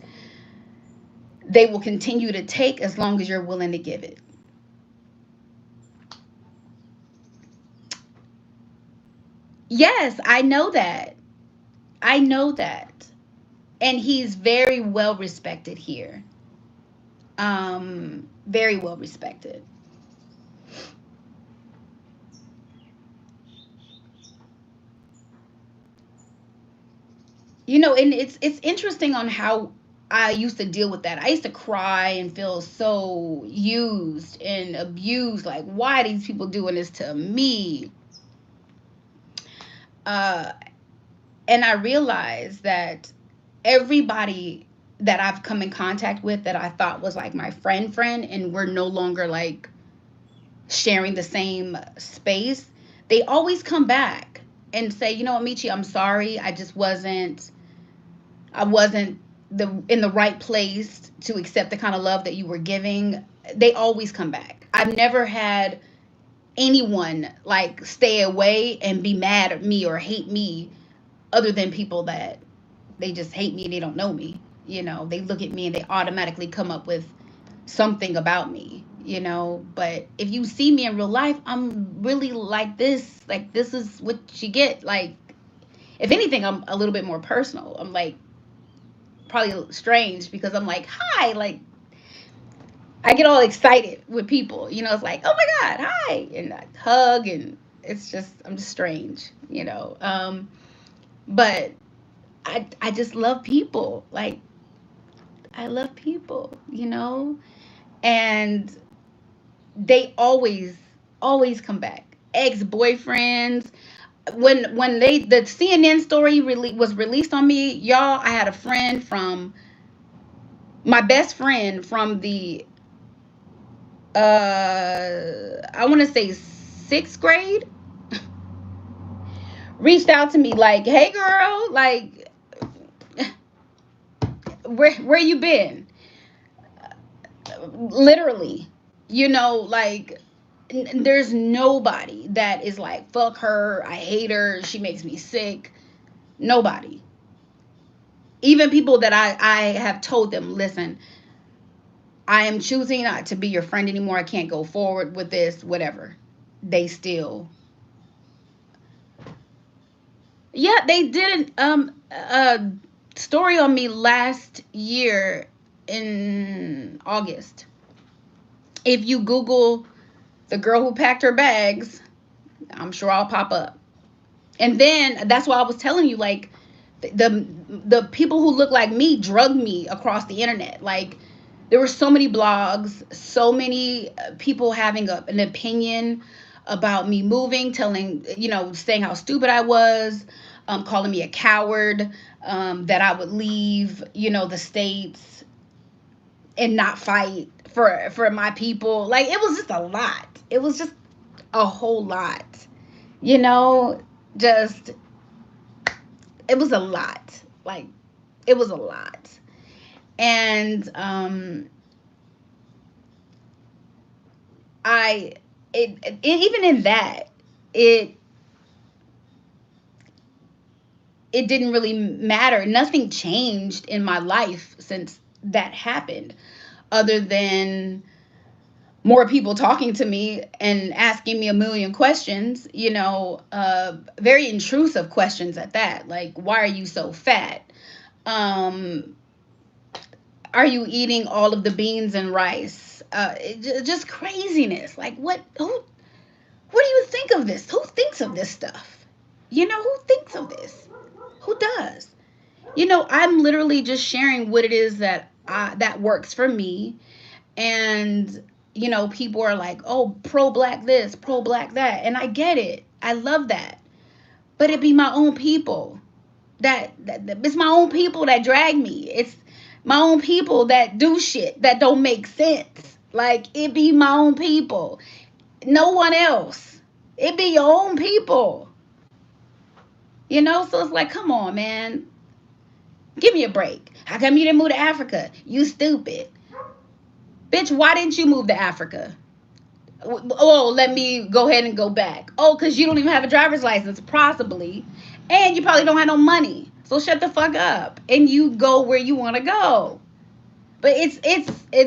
S1: they will continue to take as long as you're willing to give it. Yes, I know that. I know that. And he's very well respected here. Very well respected. And it's interesting on how I used to deal with that. I used to cry and feel so used and abused. Like, why are these people doing this to me? Uh, and I realized that everybody that I've come in contact with that I thought was like my friend, and we're no longer like sharing the same space, they always come back and say, you know what, Michi, I'm sorry. I wasn't in the right place to accept the kind of love that you were giving. They always come back. I've never had anyone like stay away and be mad at me or hate me, other than people that they just hate me and they don't know me. They look at me and they automatically come up with something about me. But if you see me in real life, I'm really like this. Like, this is what you get. Like, if anything, I'm a little bit more personal. I'm like, probably strange because I'm like, hi, like I get all excited with people. It's like, oh my God, hi, and I hug, and I'm just strange. But I just love people. Like, I love people, and they always come back. Ex-boyfriends, when the CNN story was released on me, y'all, I had a friend from my best friend from the I want to say 6th grade, reached out to me like, hey girl, like, where you been? Literally, like, there's nobody that is like, fuck her, I hate her, she makes me sick. Nobody. Even people that I have told them, listen, I am choosing not to be your friend anymore, I can't go forward with this, whatever. They still, yeah, they did a story on me last year. in August. If you Google the girl who packed her bags, I'm sure I'll pop up. And then that's why I was telling you, like, the people who look like me drug me across the internet. Like, there were so many blogs, so many people having an opinion about me moving, telling, saying how stupid I was, calling me a coward, that I would leave, the states and not fight for my people. Like, it was just a lot. It was just a whole lot. You know, just it was a lot. Like, it was a lot. And I even in that, it it didn't really matter. Nothing changed in my life since that happened, other than more people talking to me and asking me a million questions, very intrusive questions at that. Like, why are you so fat? Um, are you eating all of the beans and rice? Just craziness. Like, what do you think of this? Who thinks of this stuff? Who thinks of this? Who does? I'm literally just sharing what it is that works for me. And people are like, oh, pro black this, pro black that, and I get it. I love that. But it be my own people that it's my own people that drag me. It's my own people that do shit that don't make sense. Like, it be my own people, no one else. It be your own people. So it's like, come on, man, give me a break. How come you didn't move to Africa? You stupid bitch. Why didn't you move to Africa? Oh, let me go ahead and go back. Oh, because you don't even have a driver's license, possibly. And you probably don't have no money. So shut the fuck up. And you go where you want to go. But it's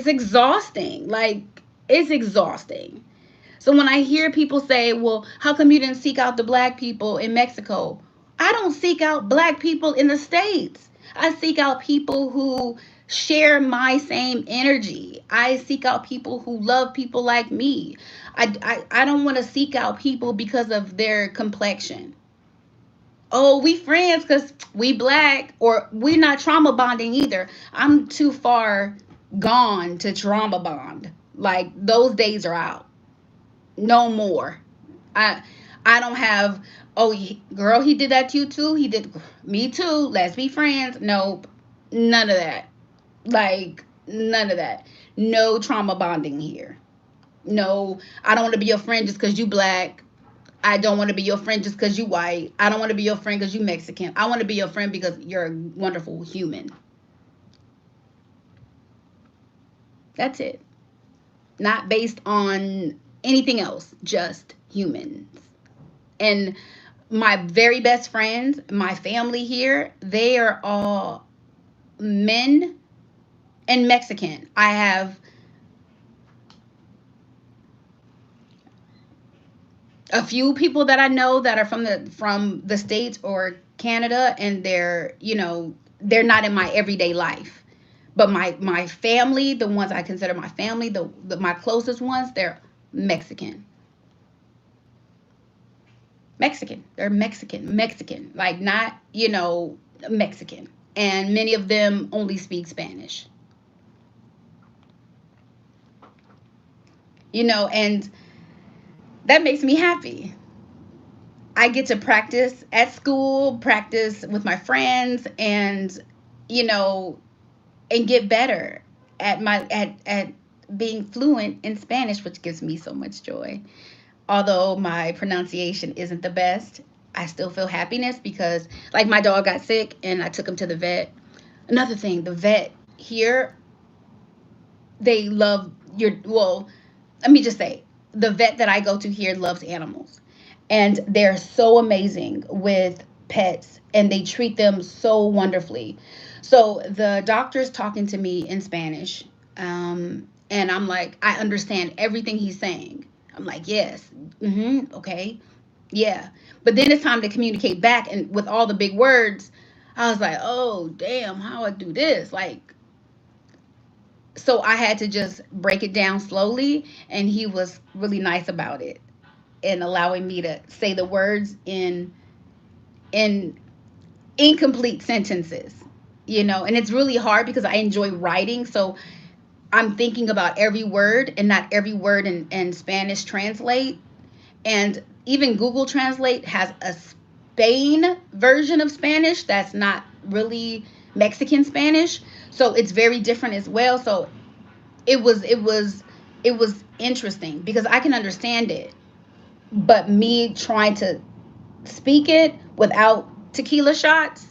S1: exhausting. Like, it's exhausting. So when I hear people say, well, how come you didn't seek out the black people in Mexico? I don't seek out black people in the States. I seek out people who share my same energy. I seek out people who love people like me. I don't want to seek out people because of their complexion. Oh, we friends because we black, or we not trauma bonding either. I'm too far gone to trauma bond. Like, those days are out. No more. I I don't have, oh, girl, he did that to you too. He did me too. Let's be friends. Nope. None of that. Like, none of that. No trauma bonding here. No, I don't want to be your friend just because you black. I don't want to be your friend just because you white. I don't want to be your friend because you Mexican. I want to be your friend because you're a wonderful human. That's it. Not based on anything else, just humans. And my very best friends, my family here, they are all men and Mexican. I have a few people that I know that are from the States or Canada, and they're not in my everyday life. But my family, the ones I consider my family, my closest ones, they're Mexican. Mexican. They're Mexican. Like, not, Mexican. And many of them only speak Spanish. And that makes me happy. I get to practice at school, practice with my friends, and you know, and get better at being fluent in Spanish, which gives me so much joy. Although my pronunciation isn't the best, I still feel happiness because, like, my dog got sick and I took him to the vet. Another thing, the vet here, they love well, let me just say, the vet that I go to here loves animals. And they're so amazing with pets, and they treat them so wonderfully. So the doctor's talking to me in Spanish. And I'm like, I understand everything he's saying. I'm like, yes, okay, yeah. But then it's time to communicate back, and with all the big words, I was like, oh damn, how I do this? Like, So I had to just break it down slowly, and he was really nice about it and allowing me to say the words in incomplete sentences. And it's really hard because I enjoy writing, so I'm thinking about every word, and not every word in Spanish translate. And even Google Translate has a Spain version of Spanish that's not really Mexican Spanish, so it's very different as well. So it was interesting because I can understand it, but me trying to speak it without tequila shots,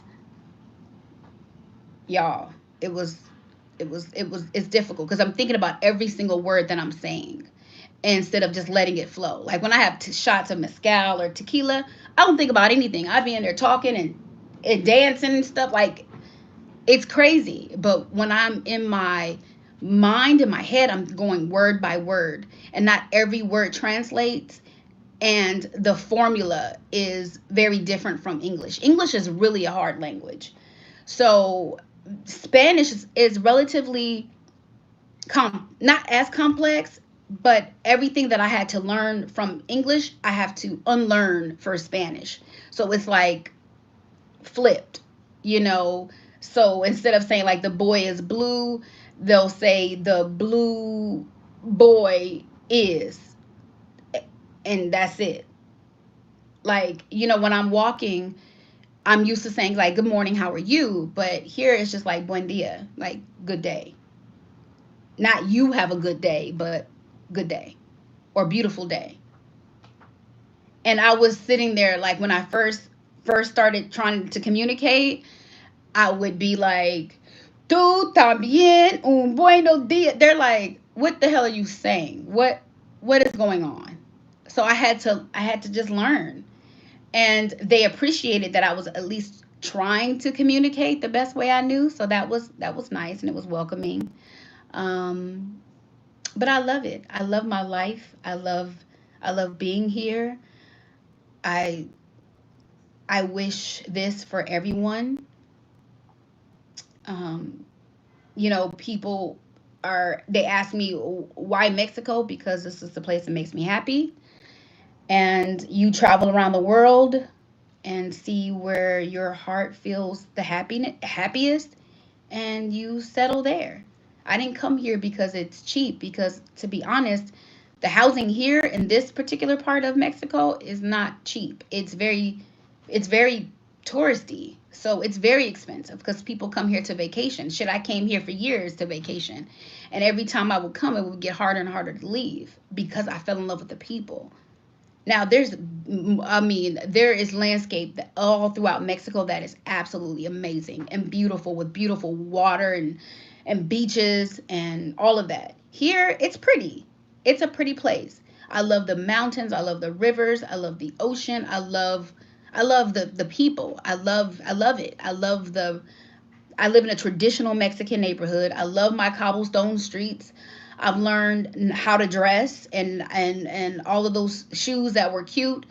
S1: y'all, it was it's difficult because I'm thinking about every single word that I'm saying instead of just letting it flow. Like when I have shots of mezcal or tequila, I don't think about anything. I'd be in there talking and dancing and stuff. Like, it's crazy. But when I'm in my mind, in my head, I'm going word by word, and not every word translates. And the formula is very different from English. English is really a hard language. So Spanish is relatively not as complex, but everything that I had to learn from English, I have to unlearn for Spanish. So it's like flipped, you know. So instead of saying like the boy is blue, they'll say the blue boy is, and that's it. Like, when I'm walking, I'm used to saying like good morning, how are you? But here it's just like buen dia, like good day. Not you have a good day, but good day or beautiful day. And I was sitting there like when I first started trying to communicate, I would be like, "Tú también un bueno dia." They're like, "What the hell are you saying? What is going on?" So I had to just learn. And they appreciated that I was at least trying to communicate the best way I knew. So that was nice, and it was welcoming. Um but I love it. I love my life. I love being here. I I wish this for everyone. Um, People they ask me why Mexico, because this is the place that makes me happy. And you travel around the world and see where your heart feels the happiest, and you settle there. I didn't come here because it's cheap, because to be honest, the housing here in this particular part of Mexico is not cheap. It's very touristy. So it's very expensive because people come here to vacation. Shit, I came here for years to vacation. And every time I would come, it would get harder and harder to leave because I fell in love with the people. Now, there is landscape all throughout Mexico that is absolutely amazing and beautiful, with beautiful water and beaches and all of that. Here, it's pretty. It's a pretty place. I love the mountains. I love the rivers. I love the ocean. I love the people. I love it. I live in a traditional Mexican neighborhood. I love my cobblestone streets. I've learned how to dress, and all of those shoes that were cute.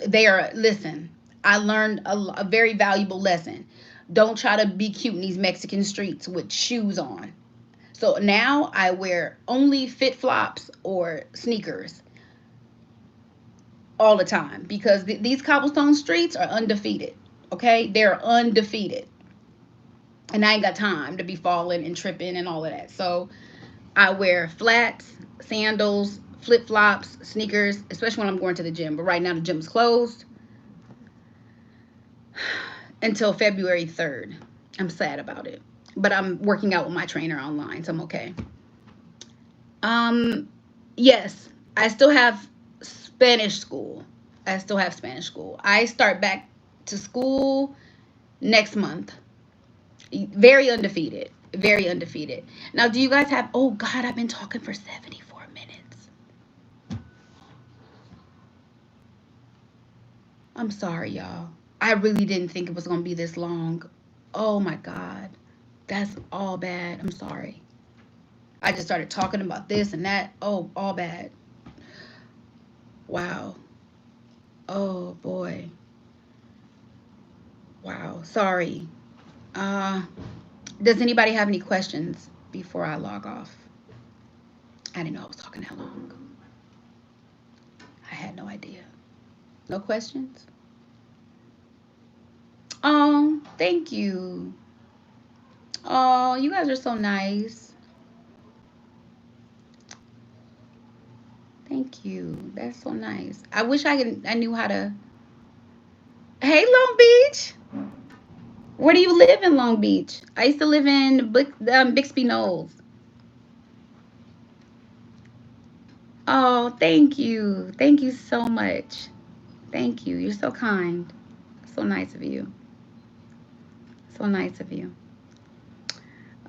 S1: Listen, I learned a very valuable lesson. Don't try to be cute in these Mexican streets with shoes on. So now I wear only fit flops or sneakers all the time because these cobblestone streets are undefeated. Okay? They're undefeated. And I ain't got time to be falling and tripping and all of that. So I wear flats, sandals, flip flops, sneakers, especially when I'm going to the gym. But right now the gym's closed until February 3rd. I'm sad about it. But I'm working out with my trainer online, so I'm okay. Um, yes, I still have Spanish school. I still have Spanish school. I start back to school next month. Very undefeated. Very undefeated. Now, do you guys have? Oh God, I've been talking for 74 minutes. I'm sorry, y'all. I really didn't think it was gonna be this long. Oh my God, that's all bad. I'm sorry. I just started talking about this and that. Oh, all bad. Wow. Oh boy. Wow. Sorry. Uh, does anybody have any questions? before I log off. I didn't know I was talking that long. I had no idea. No questions? Oh, thank you. Oh, you guys are so nice. Thank you. That's so nice. I wish I knew how to. Hey, Long Beach. Where do you live in Long Beach? I used to live in Bixby Knolls. Oh, thank you. Thank you so much. Thank you. You're so kind. So nice of you. So nice of you.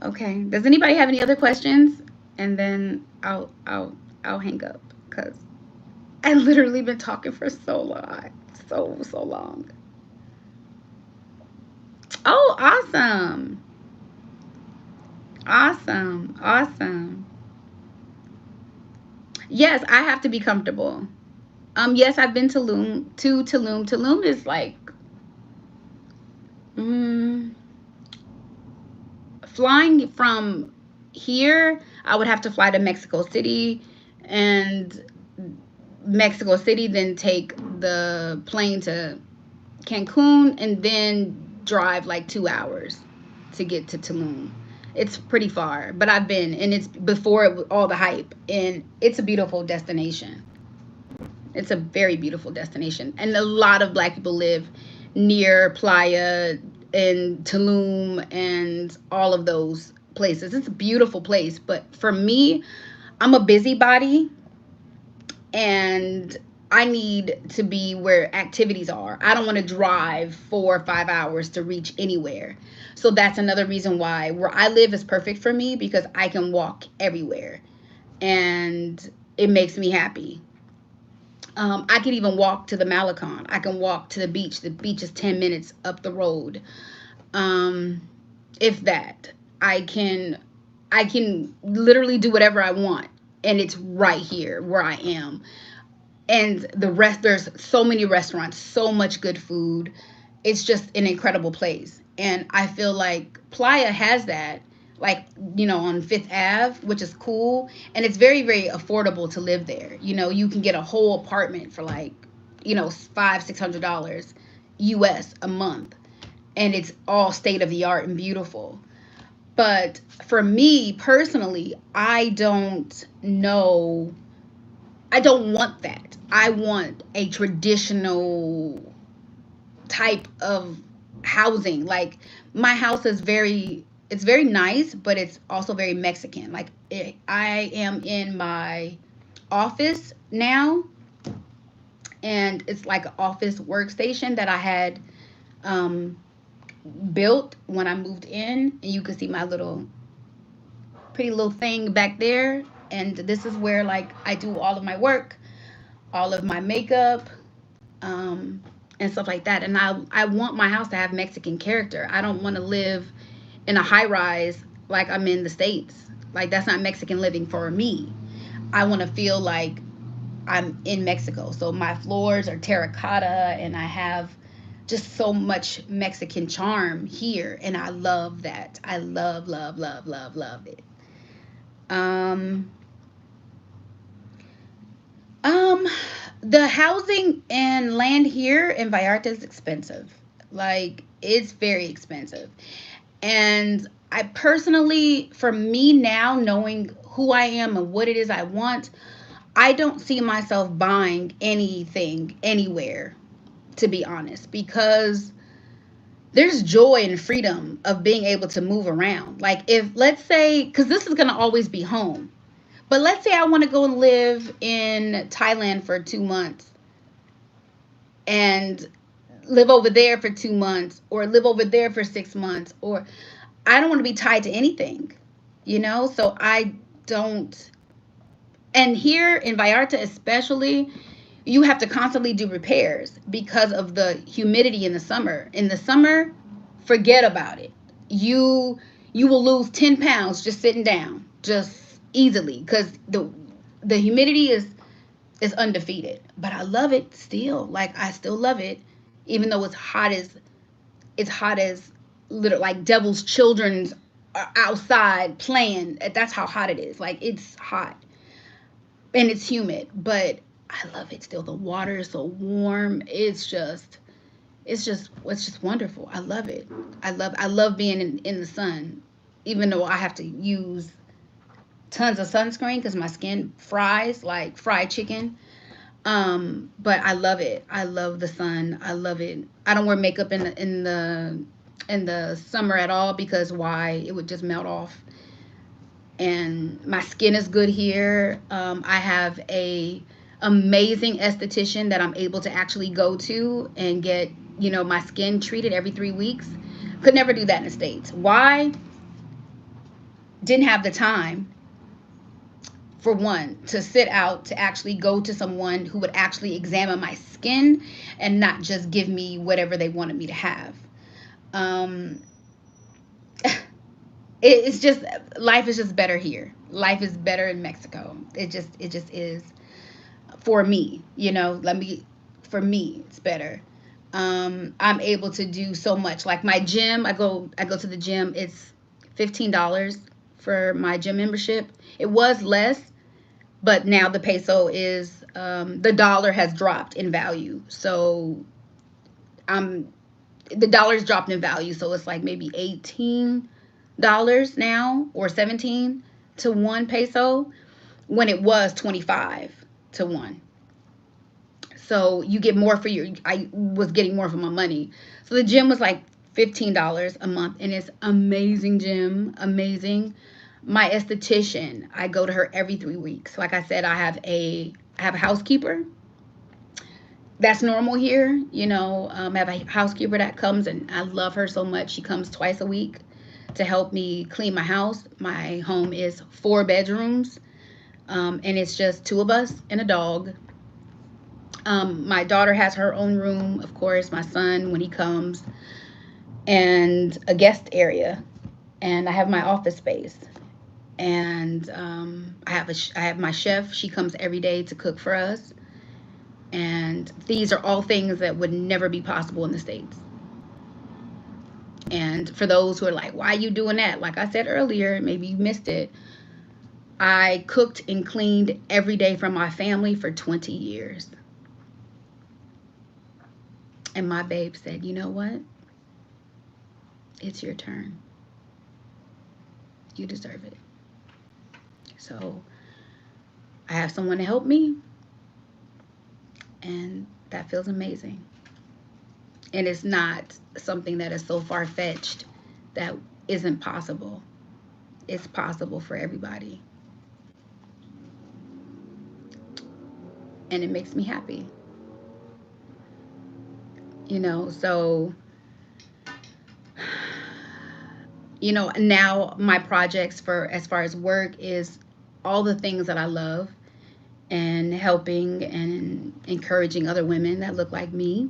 S1: Okay. Does anybody have any other questions? And then I'll hang up because I literally been talking for so long. So long. Oh, awesome. Awesome. Awesome. Yes, I have to be comfortable. Yes, I've been to Tulum. Tulum is like mm, flying from here. I would have to fly to Mexico City, and Mexico City, then take the plane to Cancun, and then drive like 2 hours to get to Tulum. It's pretty far, but I've been, and it's before all the hype, and it's a beautiful destination. It's a very beautiful destination, and a lot of black people live near Playa and Tulum and all of those places. It's a beautiful place, but for me, I'm a busybody, and I need to be where activities are. I don't want to drive 4 or 5 hours to reach anywhere. So that's another reason why where I live is perfect for me, because I can walk everywhere, and it makes me happy. I could even walk to the Malecon. I can walk to the beach. The beach is 10 minutes up the road. Um, if that, I can I can literally do whatever I want, and it's right here where I am. And there's so many restaurants, so much good food. It's just an incredible place, and I feel like Playa has that, like, on Fifth Ave, which is cool, and it's very, very affordable to live there. You can get a whole apartment for like, $500-$600 US a month, and it's all state of the art and beautiful. But for me personally, I don't want that. I want a traditional type of housing. Like, my house is it's very nice, but it's also very Mexican. Like, I am in my office now, and it's like an office workstation that I had um, built when I moved in, and you can see my little pretty little thing back there. And this is where, like, I do all of my work, all of my makeup, um, and stuff like that. And I want my house to have Mexican character. I don't want to live in a high rise like I'm in the States. Like, that's not Mexican living for me. I want to feel like I'm in Mexico. So my floors are terracotta, and I have just so much Mexican charm here, and I love that. I love, love, love, love, love it. Um, um, the housing and land here in Vallarta is expensive. Like, it's very expensive. And I personally, for me now, knowing who I am and what it is I want, I don't see myself buying anything anywhere, to be honest, because there's joy and freedom of being able to move around. Like, if, let's say, because this is going to always be home, but let's say I want to go and live in Thailand for 2 months, and live over there for 2 months, or live over there for 6 months, or I don't want to be tied to anything, So I don't. And here in Vallarta, especially, you have to constantly do repairs because of the humidity in the summer. In the summer, forget about it. You will lose 10 pounds just sitting down, just easily, because the humidity is undefeated. But I love it still. Like, I still love it, even though it's hot as little, like, devil's children's outside playing. That's how hot it is. Like, it's hot and it's humid, but I love it still. The water is so warm. It's just wonderful. I love it. I love being in the sun, even though I have to use tons of sunscreen because my skin fries like fried chicken. But I love it. I love the sun. I love it. I don't wear makeup in the summer at all, because why? It would just melt off. And my skin is good here. I have a amazing esthetician that I'm able to actually go to and get, my skin treated every 3 weeks. Could never do that in the States. Why? Didn't have the time, for one, to sit out to actually go to someone who would actually examine my skin and not just give me whatever they wanted me to have. Um, it's just, life is just better here. Life is better in Mexico. It just is, for me. For me, it's better. I'm able to do so much. Like my gym, I go to the gym. It's $15 for my gym membership. It was less, but now the peso is, the dollar has dropped in value. So I'm the dollar's dropped in value, so it's like maybe $18 now, or 17 to 1 peso, when it was 25 to 1. So you get more for your I was getting more for my money. So the gym was like $15 a month, and it's amazing gym, amazing. My esthetician, I go to her every 3 weeks. Like I said, I have a housekeeper. That's normal here. I have a housekeeper that comes, and I love her so much. She comes twice a week to help me clean my house. My home is 4 bedrooms, and it's just two of us and a dog. My daughter has her own room, of course, my son when he comes, and a guest area. And I have my office space. And I have my chef. She comes every day to cook for us. And these are all things that would never be possible in the States. And for those who are like, why are you doing that? Like I said earlier, maybe you missed it. I cooked and cleaned every day for my family for 20 years. And my babe said, you know what? It's your turn. You deserve it. So I have someone to help me, and that feels amazing. And it's not something that is so far fetched that isn't possible. It's possible for everybody. And it makes me happy. So, now my projects for as far as work is all the things that I love, and helping and encouraging other women that look like me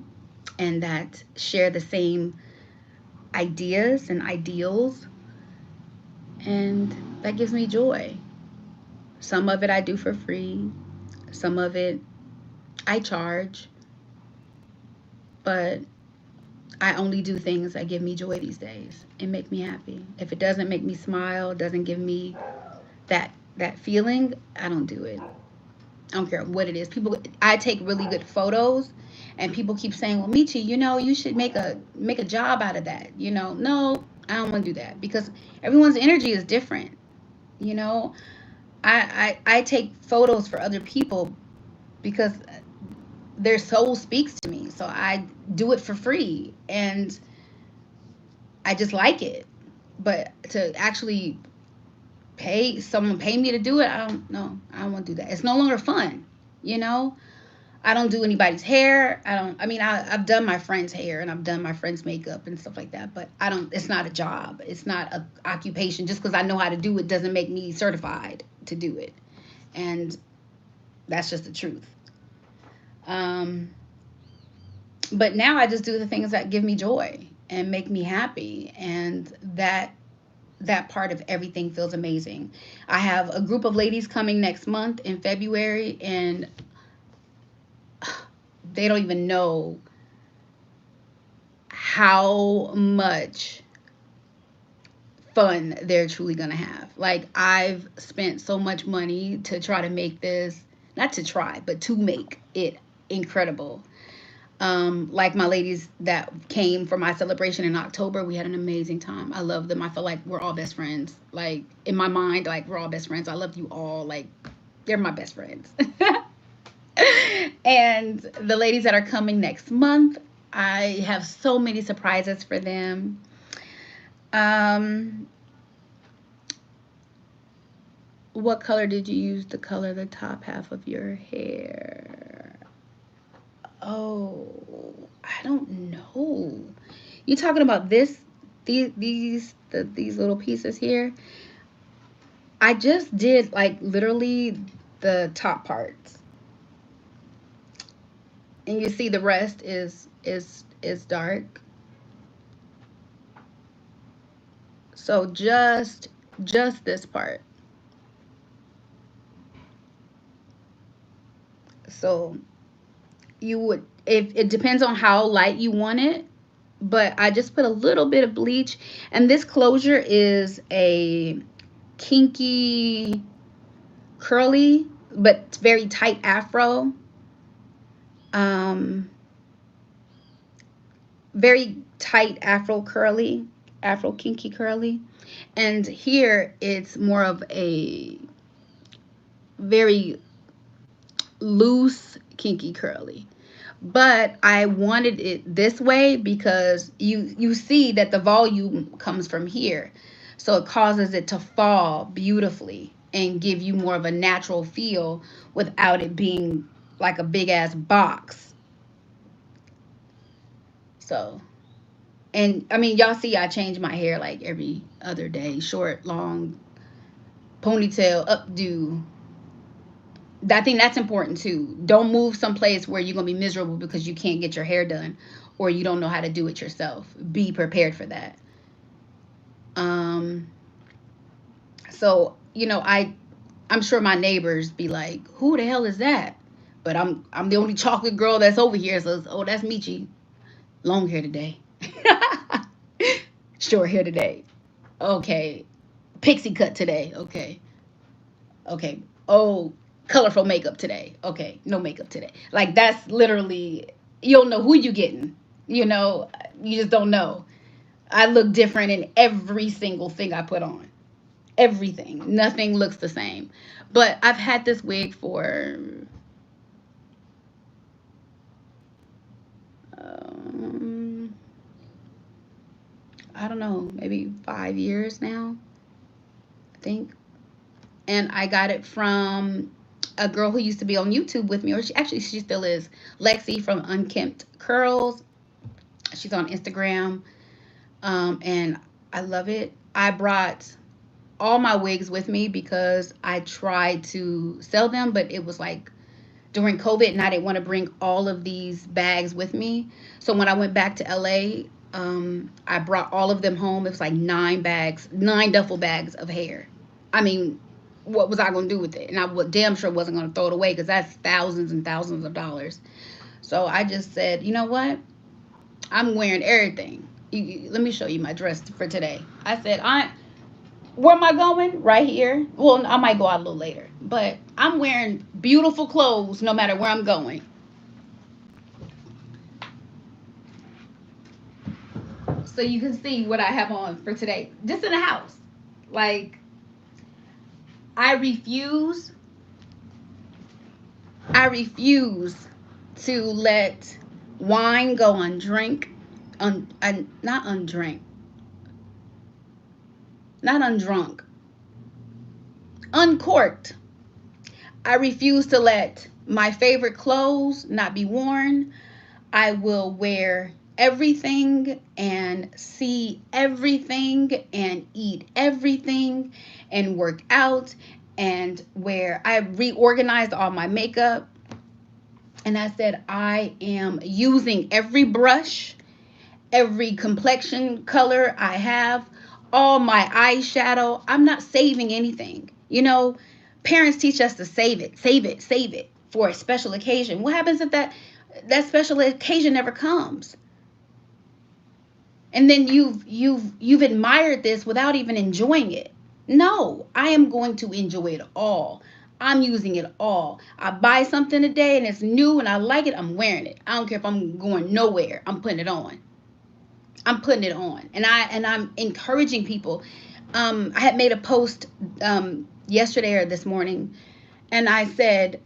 S1: and that share the same ideas and ideals. And that gives me joy. Some of it I do for free, some of it I charge, but I only do things that give me joy these days and make me happy. If it doesn't make me smile, doesn't give me that feeling, I don't do it. I don't care what it is. I take really good photos, and people keep saying, "Well, Michi, you should make a job out of that." No, I don't want to do that, because everyone's energy is different. You know, I take photos for other people because their soul speaks to me, so I do it for free, and I just like it. But to actually pay me to do it, I don't know. I don't want to do that. It's no longer fun. You know, I don't do anybody's hair. I mean, I've done my friend's hair and I've done my friend's makeup and stuff like that, but I don't, it's not a job. It's not a occupation. Just because I know how to do it doesn't make me certified to do it. And that's just the truth. Um, but now I just do the things that give me joy and make me happy. And that part of everything feels amazing. I have a group of ladies coming next month in February, and they don't even know how much fun they're truly gonna have. Like, I've spent so much money to try to make this, not to try, but to make it incredible. Like my ladies that came for my celebration in October, we had an amazing time. I love them. I feel like we're all best friends. Like, in my mind, like, we're all best friends. I love you all. Like, they're my best friends. And the ladies that are coming next month, I have so many surprises for them. Um, what color did you use to color the top half of your hair? Oh, I don't know. You talking about this? These little pieces here? I just did like literally the top parts, and you see the rest is dark. So just this part. So you would, if it depends on how light you want it, but I just put a little bit of bleach, and this closure is a kinky curly but very tight afro. Um, very tight afro curly, afro kinky curly. And here it's more of a very loose kinky curly. But I wanted it this way because you see that the volume comes from here. So it causes it to fall beautifully and give you more of a natural feel without it being like a big ass box. So, and I mean, y'all see I change my hair like every other day, short, long, ponytail, updo. I think that's important too. Don't move someplace where you're gonna be miserable because you can't get your hair done or you don't know how to do it yourself. Be prepared for that. Um, so I'm sure my neighbors be like, "Who the hell is that?" But I'm the only chocolate girl that's over here. So oh, that's Michi. Long hair today. Short hair today. Okay. Pixie cut today. Okay. Okay. Oh, colorful makeup today. Okay. No makeup today. Like, that's literally, you don't know who you getting. You know, you just don't know. I look different in every single thing I put on. Everything. Nothing looks the same. But I've had this wig for um, I don't know, maybe 5 years now, I think. And I got it from a girl who used to be on YouTube with me, or she still is, Lexi from Unkempt Curls. She's on Instagram, and I love it. I brought all my wigs with me because I tried to sell them, but it was like during COVID, and I didn't want to bring all of these bags with me. So when I went back to LA, I brought all of them home. It was like 9 bags, 9 duffel bags of hair. I mean, what was I going to do with it? And I damn sure wasn't going to throw it away because that's thousands and thousands of dollars. So I just said, you know what? I'm wearing everything. Let me show you my dress for today. I said, where am I going? Right here. Well, I might go out a little later, but I'm wearing beautiful clothes no matter where I'm going. So you can see what I have on for today, just in the house. Like, I refuse, I refuse to let wine go undrink, not undrink, not undrunk, uncorked. I refuse to let my favorite clothes not be worn. I will wear everything and see everything and eat everything and work out, and where I reorganized all my makeup, and I said I am using every brush, every complexion color I have, all my eyeshadow. I'm not saving anything. Parents teach us to save it, save it, save it for a special occasion. What happens if that special occasion never comes? and then you've admired this without even enjoying it. No, I am going to enjoy it all. I'm using it all. I buy something today and it's new and I like it, I'm wearing it. I don't care if I'm going nowhere, I'm putting it on. I'm putting it on. And I'm encouraging people. I had made a post yesterday or this morning, and I said,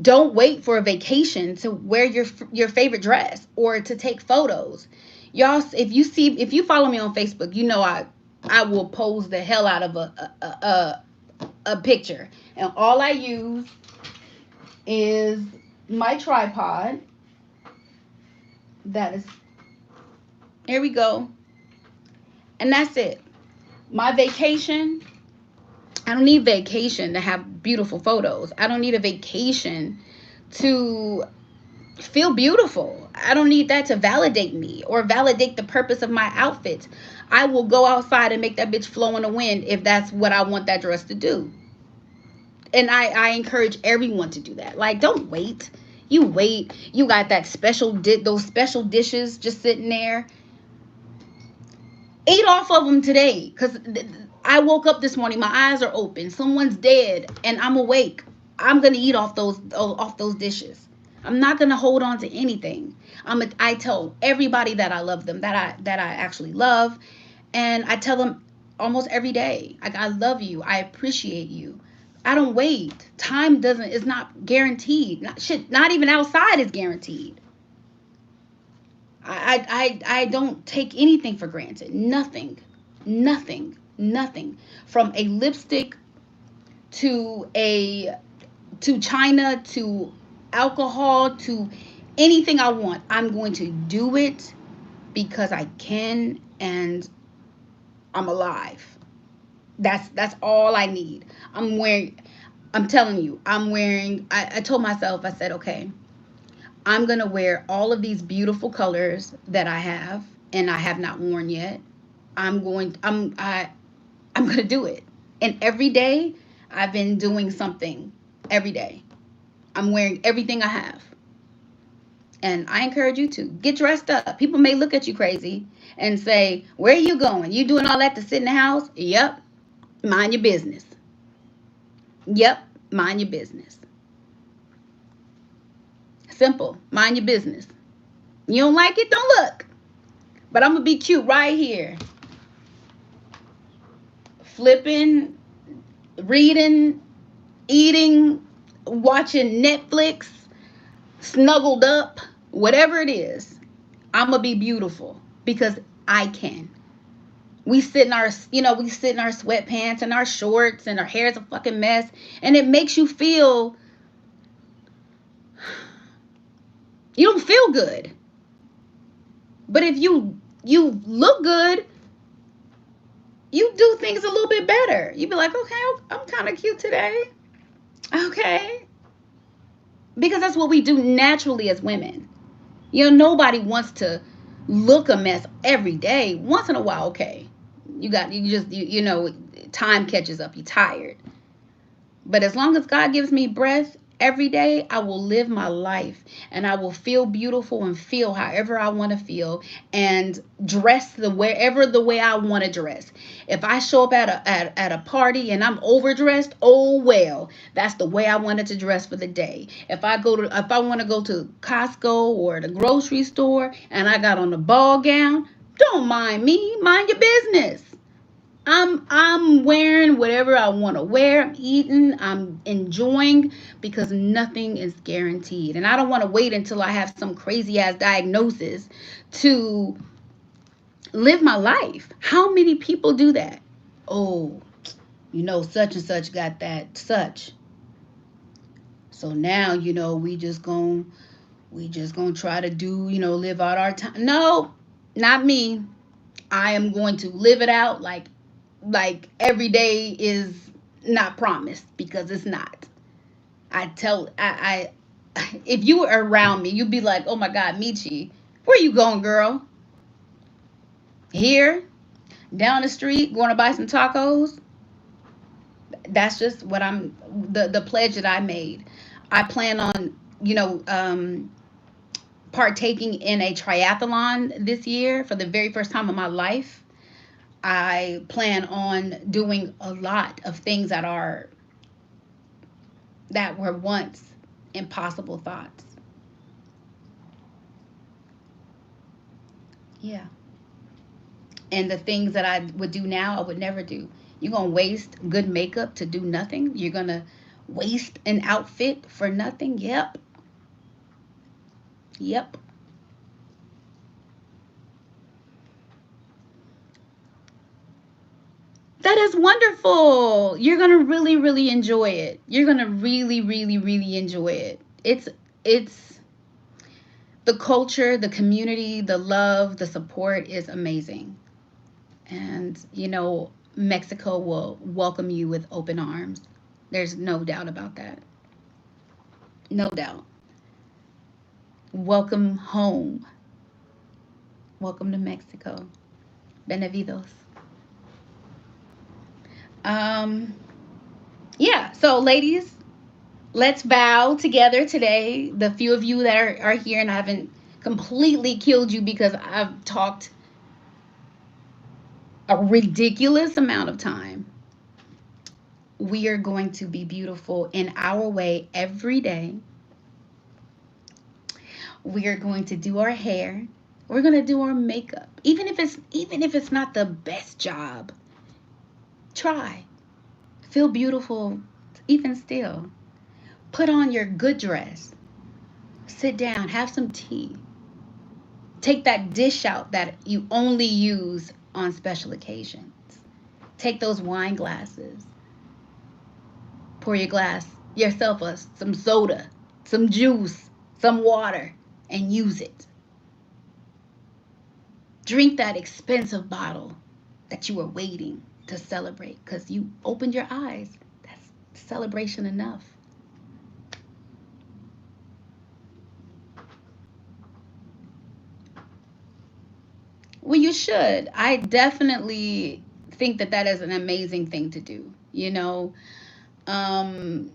S1: don't wait for a vacation to wear your favorite dress or to take photos. Y'all, if you follow me on Facebook, you know I will pose the hell out of a picture, and all I use is my tripod. That is, here we go, and that's it. My vacation. I don't need vacation to have beautiful photos. I don't need a vacation to feel beautiful. I don't need that to validate me or validate the purpose of my outfit. I will go outside and make that bitch flow in the wind if that's what I want that dress to do. And I encourage everyone to do that. Like, don't wait. You wait. You got that those special dishes just sitting there. Eat off of them today, because I woke up this morning, my eyes are open, someone's dead, and I'm awake. I'm gonna eat off those dishes. I'm not gonna hold on to anything. I tell everybody that I love them, that I actually love, and I tell them almost every day, like, I love you, I appreciate you. I don't wait. Time doesn't is not guaranteed. Not even outside is guaranteed. I don't take anything for granted. Nothing. Nothing. Nothing. From a lipstick to China to alcohol to anything I want. I'm going to do it because I can, and I'm alive. That's all I need. I'm telling you, I told myself, I said, okay, I'm gonna wear all of these beautiful colors that I have and I have not worn yet. I'm gonna do it. And every day I've been doing something every day. I'm wearing everything I have. And I encourage you to get dressed up. People may look at you crazy and say, where are you going? You doing all that to sit in the house? Yep. Mind your business. Yep. Mind your business. Simple. Mind your business. You don't like it? Don't look. But I'm going to be cute right here. Flipping, reading, eating, watching Netflix, snuggled up, whatever it is. I'm going to be beautiful because I can. We sit in our sweatpants and our shorts, and our hair is a fucking mess, and it makes you feel, you don't feel good. But if you look good, you do things a little bit better. You be like, okay, I'm kind of cute today. Okay. Because that's what we do naturally as women. Nobody wants to look a mess every day. Once in a while, okay. Time catches up. You're tired. But as long as God gives me breath every day, I will live my life, and I will feel beautiful and feel however I want to feel, and dress the way I want to dress. If I show up at a party and I'm overdressed, oh well, that's the way I wanted to dress for the day. If I want to go to Costco or the grocery store and I got on a ball gown, don't mind me, mind your business. I'm wearing whatever I want to wear. I'm eating. I'm enjoying, because nothing is guaranteed. And I don't want to wait until I have some crazy ass diagnosis to live my life. How many people do that? Oh, such and such got that such. So now, we just going to try to do, live out our time. No, not me. I am going to live it out like every day is not promised, because it's not. I if you were around me, you'd be like, oh my God, Michi, where you going, girl? Here, down the street, going to buy some tacos. That's just what the pledge that I made. I plan on, partaking in a triathlon this year for the very first time in my life. I plan on doing a lot of things that were once impossible thoughts. Yeah. And the things that I would do now, I would never do. You're going to waste good makeup to do nothing. You're going to waste an outfit for nothing. Yep. Yep. That is wonderful. You're going to really, really enjoy it. You're going to really, really, really enjoy it. It's the culture, the community, the love, the support is amazing. And, Mexico will welcome you with open arms. There's no doubt about that. No doubt. Welcome home. Welcome to Mexico. Benevidos. Um, yeah, so ladies, let's vow together today. The few of you that are here, and I haven't completely killed you because I've talked a ridiculous amount of time. We are going to be beautiful in our way every day. We are going to do our hair. We're going to do our makeup. Even if it's not the best job, try. Feel beautiful even still. Put on your good dress. Sit down, have some tea. Take that dish out that you only use on special occasions. Take those wine glasses. Pour yourself some soda, some juice, some water, and use it. Drink that expensive bottle that you were waiting to celebrate because you opened your eyes. That's celebration enough. Well, you should. I definitely think that that is an amazing thing to do. Um,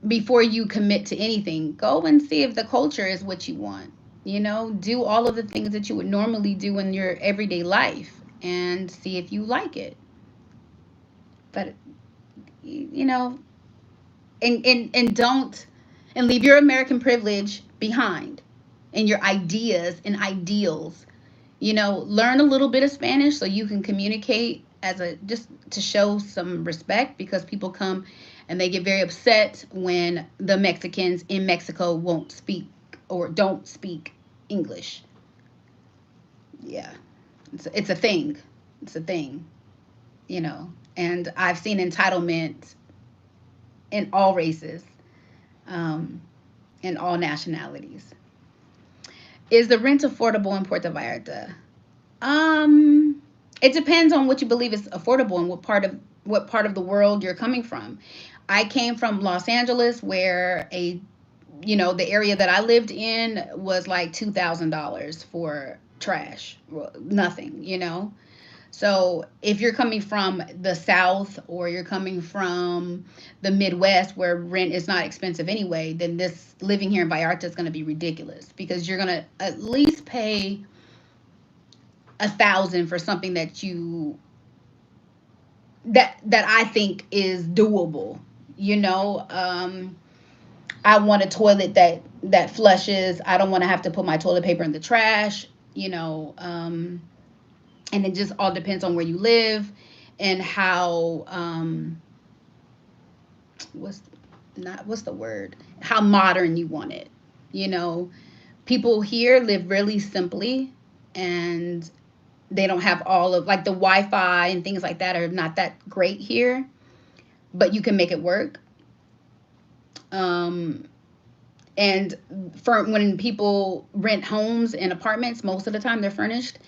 S1: Before you commit to anything, go and see if the culture is what you want. Do all of the things that you would normally do in your everyday life and see if you like it. But, you know, and don't, and leave your American privilege behind and your ideas and ideals. Learn a little bit of Spanish so you can communicate just to show some respect, because people come and they get very upset when the Mexicans in Mexico won't speak or don't speak English. Yeah, it's a thing. It's a thing, you know. And I've seen entitlement in all races, um, in all nationalities. Is the rent affordable in Puerto Vallarta? Um, it depends on what you believe is affordable and what part of the world you're coming from. I came from Los Angeles, where the area that I lived in was like $2,000 for trash, well, nothing. So if you're coming from the South or you're coming from the Midwest where rent is not expensive anyway, then this living here in Vallarta is going to be ridiculous, because you're going to at least pay 1,000 for something that I think is doable. You know, I want a toilet that flushes. I don't want to have to put my toilet paper in the trash. And it just all depends on where you live and how what's the word? How modern you want it. You know, People here live really simply, and they don't have all of, like, the Wi-Fi and things like that are not that great here, but you can make it work. Um, and for when people rent homes and apartments, most of the time they're furnished,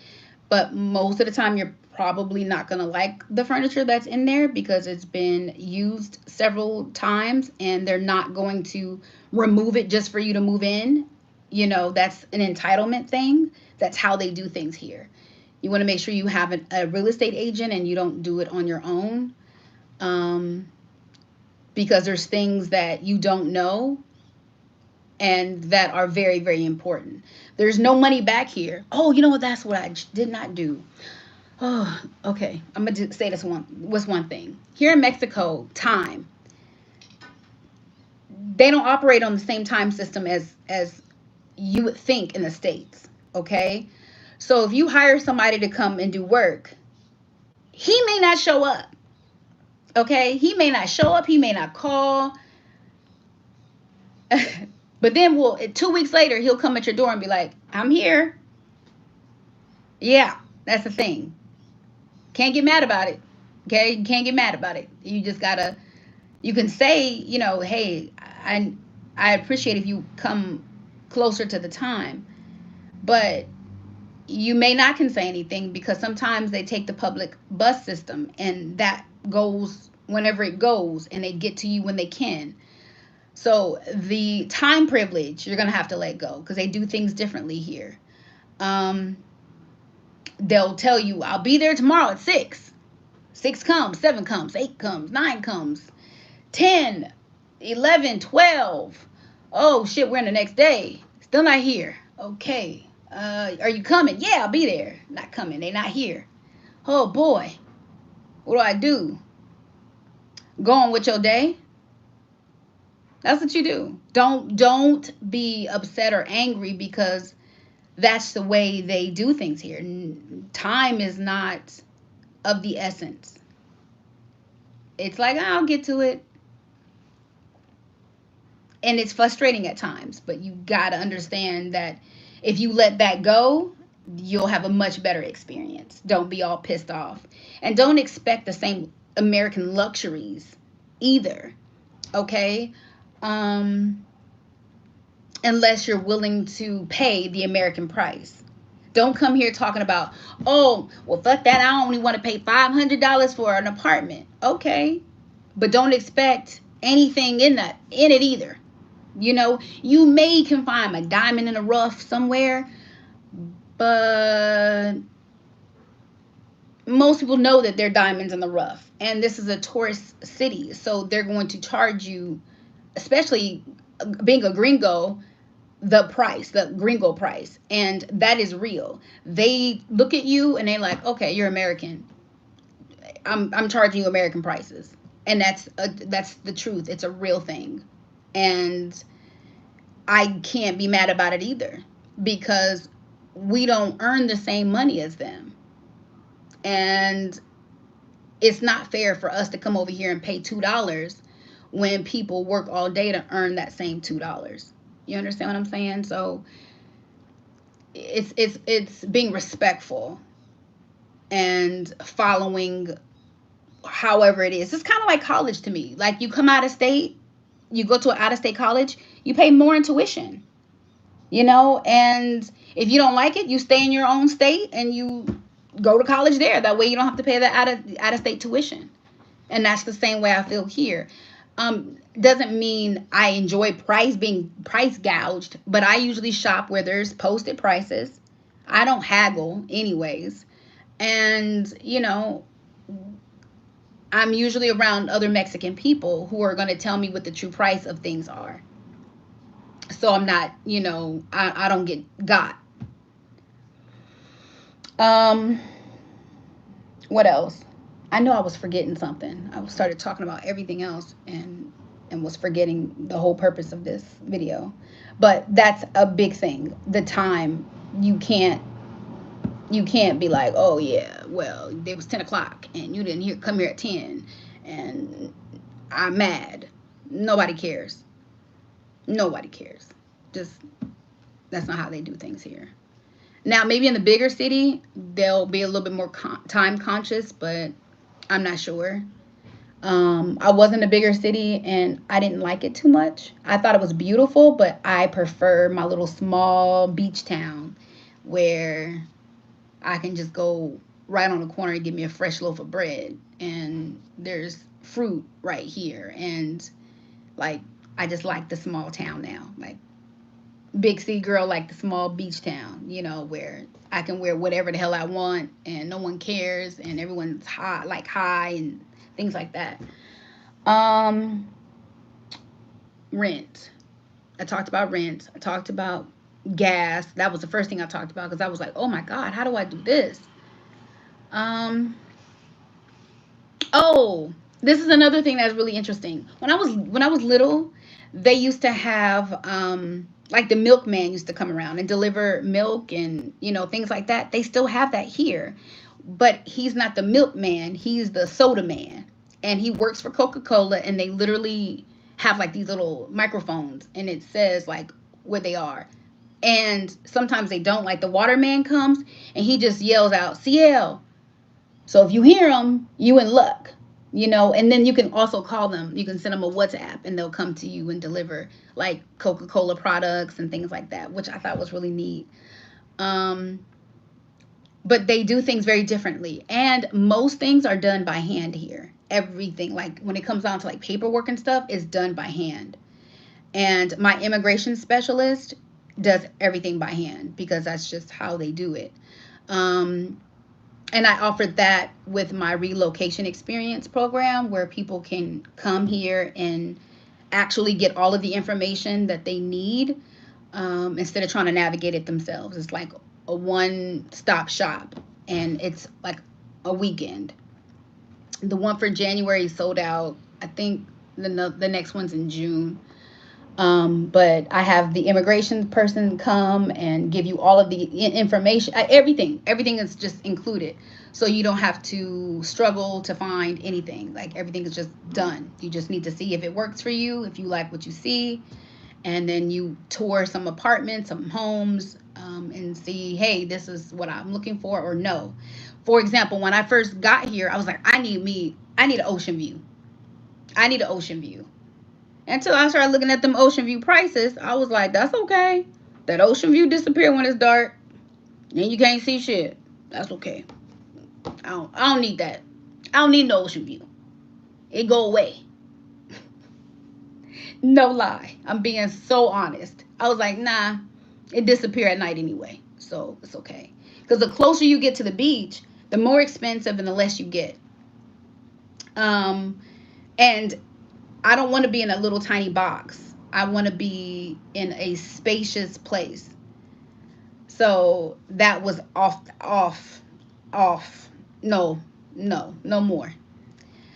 S1: but most of the time you're probably not going to like the furniture that's in there because it's been used several times, and they're not going to remove it just for you to move in. That's an entitlement thing. That's how they do things here. You want to make sure you have a real estate agent and you don't do it on your own, um, because there's things that you don't know and that are very, very important. There's no money back here. Oh, you know what? That's what I did not do. Oh, okay. I'm gonna say this one. What's one thing here in Mexico? Time. They don't operate on the same time system as you would think in the states. Okay, so if you hire somebody to come and do work, he may not show up. Okay, he may not show up. He may not call. But then, well, 2 weeks later, he'll come at your door and be like, "I'm here." Yeah, that's the thing. Can't get mad about it. Okay, you can't get mad about it. You just gotta. You can say, hey, I appreciate if you come closer to the time, but you may not can say anything because sometimes they take the public bus system and that goes whenever it goes and they get to you when they can. So the time privilege you're gonna have to let go because they do things differently here. Um, they'll tell you, I'll be there tomorrow at 6. 6 comes, 7 comes, 8 comes, 9 comes, 10, 11, 12. Oh shit, we're in the next day. Still not here. Okay. Are you coming? Yeah, I'll be there. Not coming. They're not here. Oh boy. What do I do? Go on with your day? That's what you do. Don't be upset or angry because that's the way they do things here. Time is not of the essence. It's like, I'll get to it. And it's frustrating at times, but you got to understand that if you let that go, you'll have a much better experience. Don't be all pissed off, and don't expect the same American luxuries either. Okay. um Unless you're willing to pay the American price. Don't come here talking about, oh, well, fuck that, I only want to pay $500 for an apartment. Okay, but don't expect anything in it either. You may can find a diamond in the rough somewhere, but most people know that they're diamonds in the rough. And this is a tourist city, so they're going to charge you, especially being a gringo, the gringo price. And that is real. They look at you and they're like, okay, you're American. I'm charging you American prices. And that's the truth. It's a real thing. And I can't be mad about it either because we don't earn the same money as them. And it's not fair for us to come over here and pay $2 when people work all day to earn that same $2. You understand what I'm saying? So it's being respectful and following however it is. It's kind of like college to me. Like, you come out of state, you go to an out of state college, you pay more in tuition, and if you don't like it, you stay in your own state and you go to college there. That way you don't have to pay the out of state tuition. And that's the same way I feel here. Doesn't mean I enjoy being price gouged, but I usually shop where there's posted prices. I don't haggle anyways. And I'm usually around other Mexican people who are going to tell me what the true price of things are. So I'm not, I don't get got. Um, what else? I know I was forgetting something. I started talking about everything else and was forgetting the whole purpose of this video. But that's a big thing. The time. You can't be like, oh yeah, well, it was 10 o'clock and you didn't come here at 10 and I'm mad. Nobody cares. Nobody cares. Just, that's not how they do things here. Now, maybe in the bigger city, they'll be a little bit more time conscious, but I'm not sure. I was in a bigger city and I didn't like it too much. I thought it was beautiful, but I prefer my little small beach town where I can just go right on the corner and get me a fresh loaf of bread. And there's fruit right here. And, like, I just like the small town now. Like, big city girl like the small beach town, where I can wear whatever the hell I want and no one cares and everyone's high and things like that. Um, Rent. I talked about rent. I talked about gas. That was the first thing I talked about because I was like, oh my God, how do I do this? Um, oh, this is another thing that's really interesting. When I was little, they used to have like the milkman used to come around and deliver milk and things like that. They still have that here, but he's not the milkman. He's the soda man, and he works for Coca-Cola. And they literally have like these little microphones, and it says like where they are. And sometimes they don't. Like the waterman comes and he just yells out CL. So if you hear them, you in luck, and then you can also call them. You can send them a WhatsApp and they'll come to you and deliver like Coca-Cola products and things like that, which I thought was really neat. Um, but they do things very differently. And most things are done by hand here. Everything, like when it comes down to like paperwork and stuff, is done by hand. And my immigration specialist does everything by hand because that's just how they do it. Um, and I offered that with my relocation experience program where people can come here and actually get all of the information that they need instead of trying to navigate it themselves. It's like a one stop shop and it's like a weekend. The one for January sold out. I think the next one's in June. But I have the immigration person come and give you all of the information, everything is just included. So you don't have to struggle to find anything. Like everything is just done. You just need to see if it works for you, if you like what you see. And then you tour some apartments, some homes, and see, hey, this is what I'm looking for, or no. For example, when I first got here, I was like, I need an ocean view. I need an ocean view. Until I started looking at them ocean view prices, I was like, that's okay. That ocean view disappear when it's dark. Then you can't see shit. That's okay. I don't need that. I don't need no ocean view. It go away. No lie. I'm being so honest. I was like, nah, it disappear at night anyway. So it's okay. Because the closer you get to the beach, the more expensive and the less you get. Um, and I don't want to be in a little tiny box. I want to be in a spacious place. So that was off. No, no more.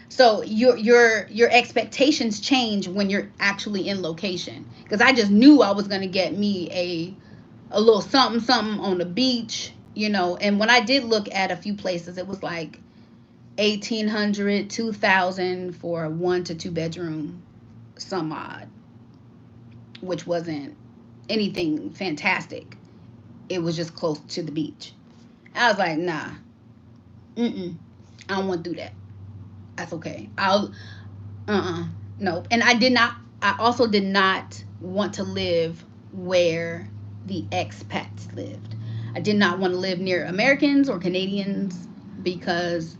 S1: So your expectations change when you're actually in location. Because I just knew I was gonna get me a little something something on the beach, And when I did look at a few places, it was like 1,800, 2,000 for a 1 to 2 bedroom, some odd, which wasn't anything fantastic. It was just close to the beach. I was like, nah, I don't want to do that. That's okay. Nope. And I also did not want to live where the expats lived. I did not want to live near Americans or Canadians because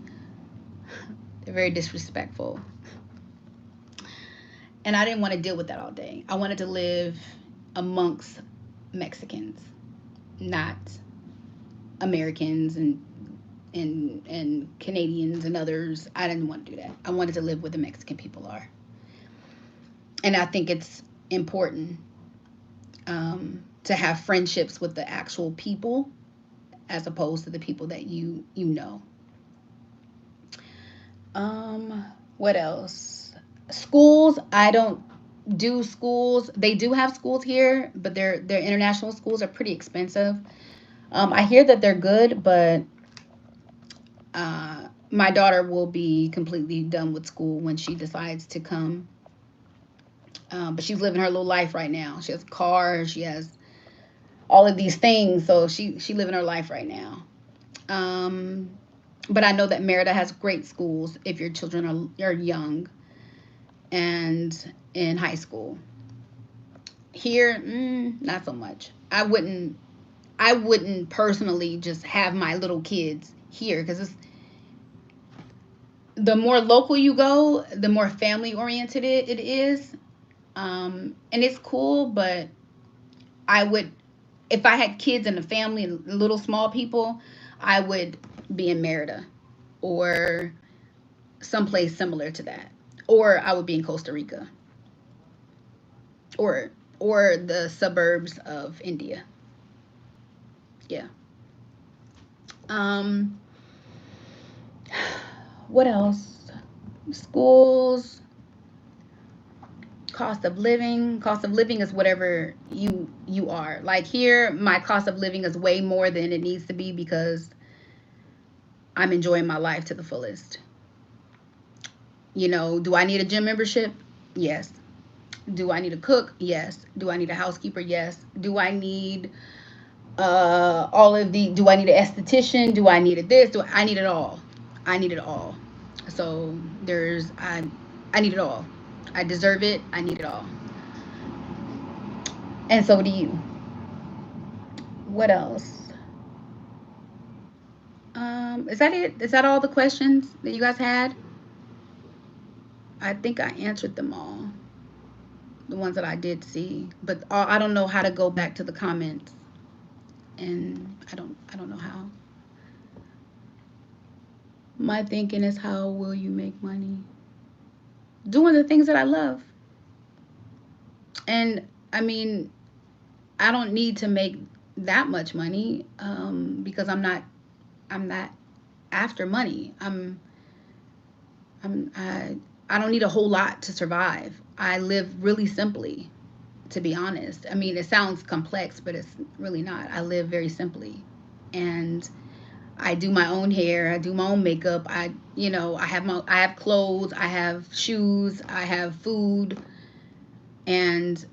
S1: they're very disrespectful. And I didn't want to deal with that all day. I wanted to live amongst Mexicans, not Americans and Canadians and others. I didn't want to do that. I wanted to live where the Mexican people are. And I think it's important to have friendships with the actual people as opposed to the people that you know. What else? Schools, I don't do schools. They do have schools here, but their international schools are pretty expensive. I hear that they're good, but my daughter will be completely done with school when she decides to come. But she's living her little life right now. She has a car. She has all of these things, so she living her life right now. Um, but I know that Merida has great schools if your children are young and in high school. Here, not so much. I wouldn't personally just have my little kids here because it's the more local you go, the more family oriented it is. And it's cool, but I would, if I had kids in the family and little small people, I would be in Merida or someplace similar to that. Or I would be in Costa Rica or or the suburbs of India. Yeah. Um, what else? Schools, cost of living. Cost of living is whatever you are. Like here, my cost of living is way more than it needs to be because I'm enjoying my life to the fullest. Do I need a gym membership? Yes. Do I need a cook? Yes. Do I need a housekeeper? Yes. Do I need all of the do I need an esthetician? Do I need a this? Do I need it all? I need it all. So I need it all. I deserve it. I need it all. And so do you. What else? Is that it? Is that all the questions that you guys had? I think I answered them all. The ones that I did see, but I don't know how to go back to the comments, and I don't know how. My thinking is, how will you make money? Doing the things that I love. And I mean, I don't need to make that much money because I'm not after money. I don't need a whole lot to survive. I live really simply, to be honest. I mean, it sounds complex, but it's really not. I live very simply. And I do my own hair, I do my own makeup. I have clothes, I have shoes, I have food, and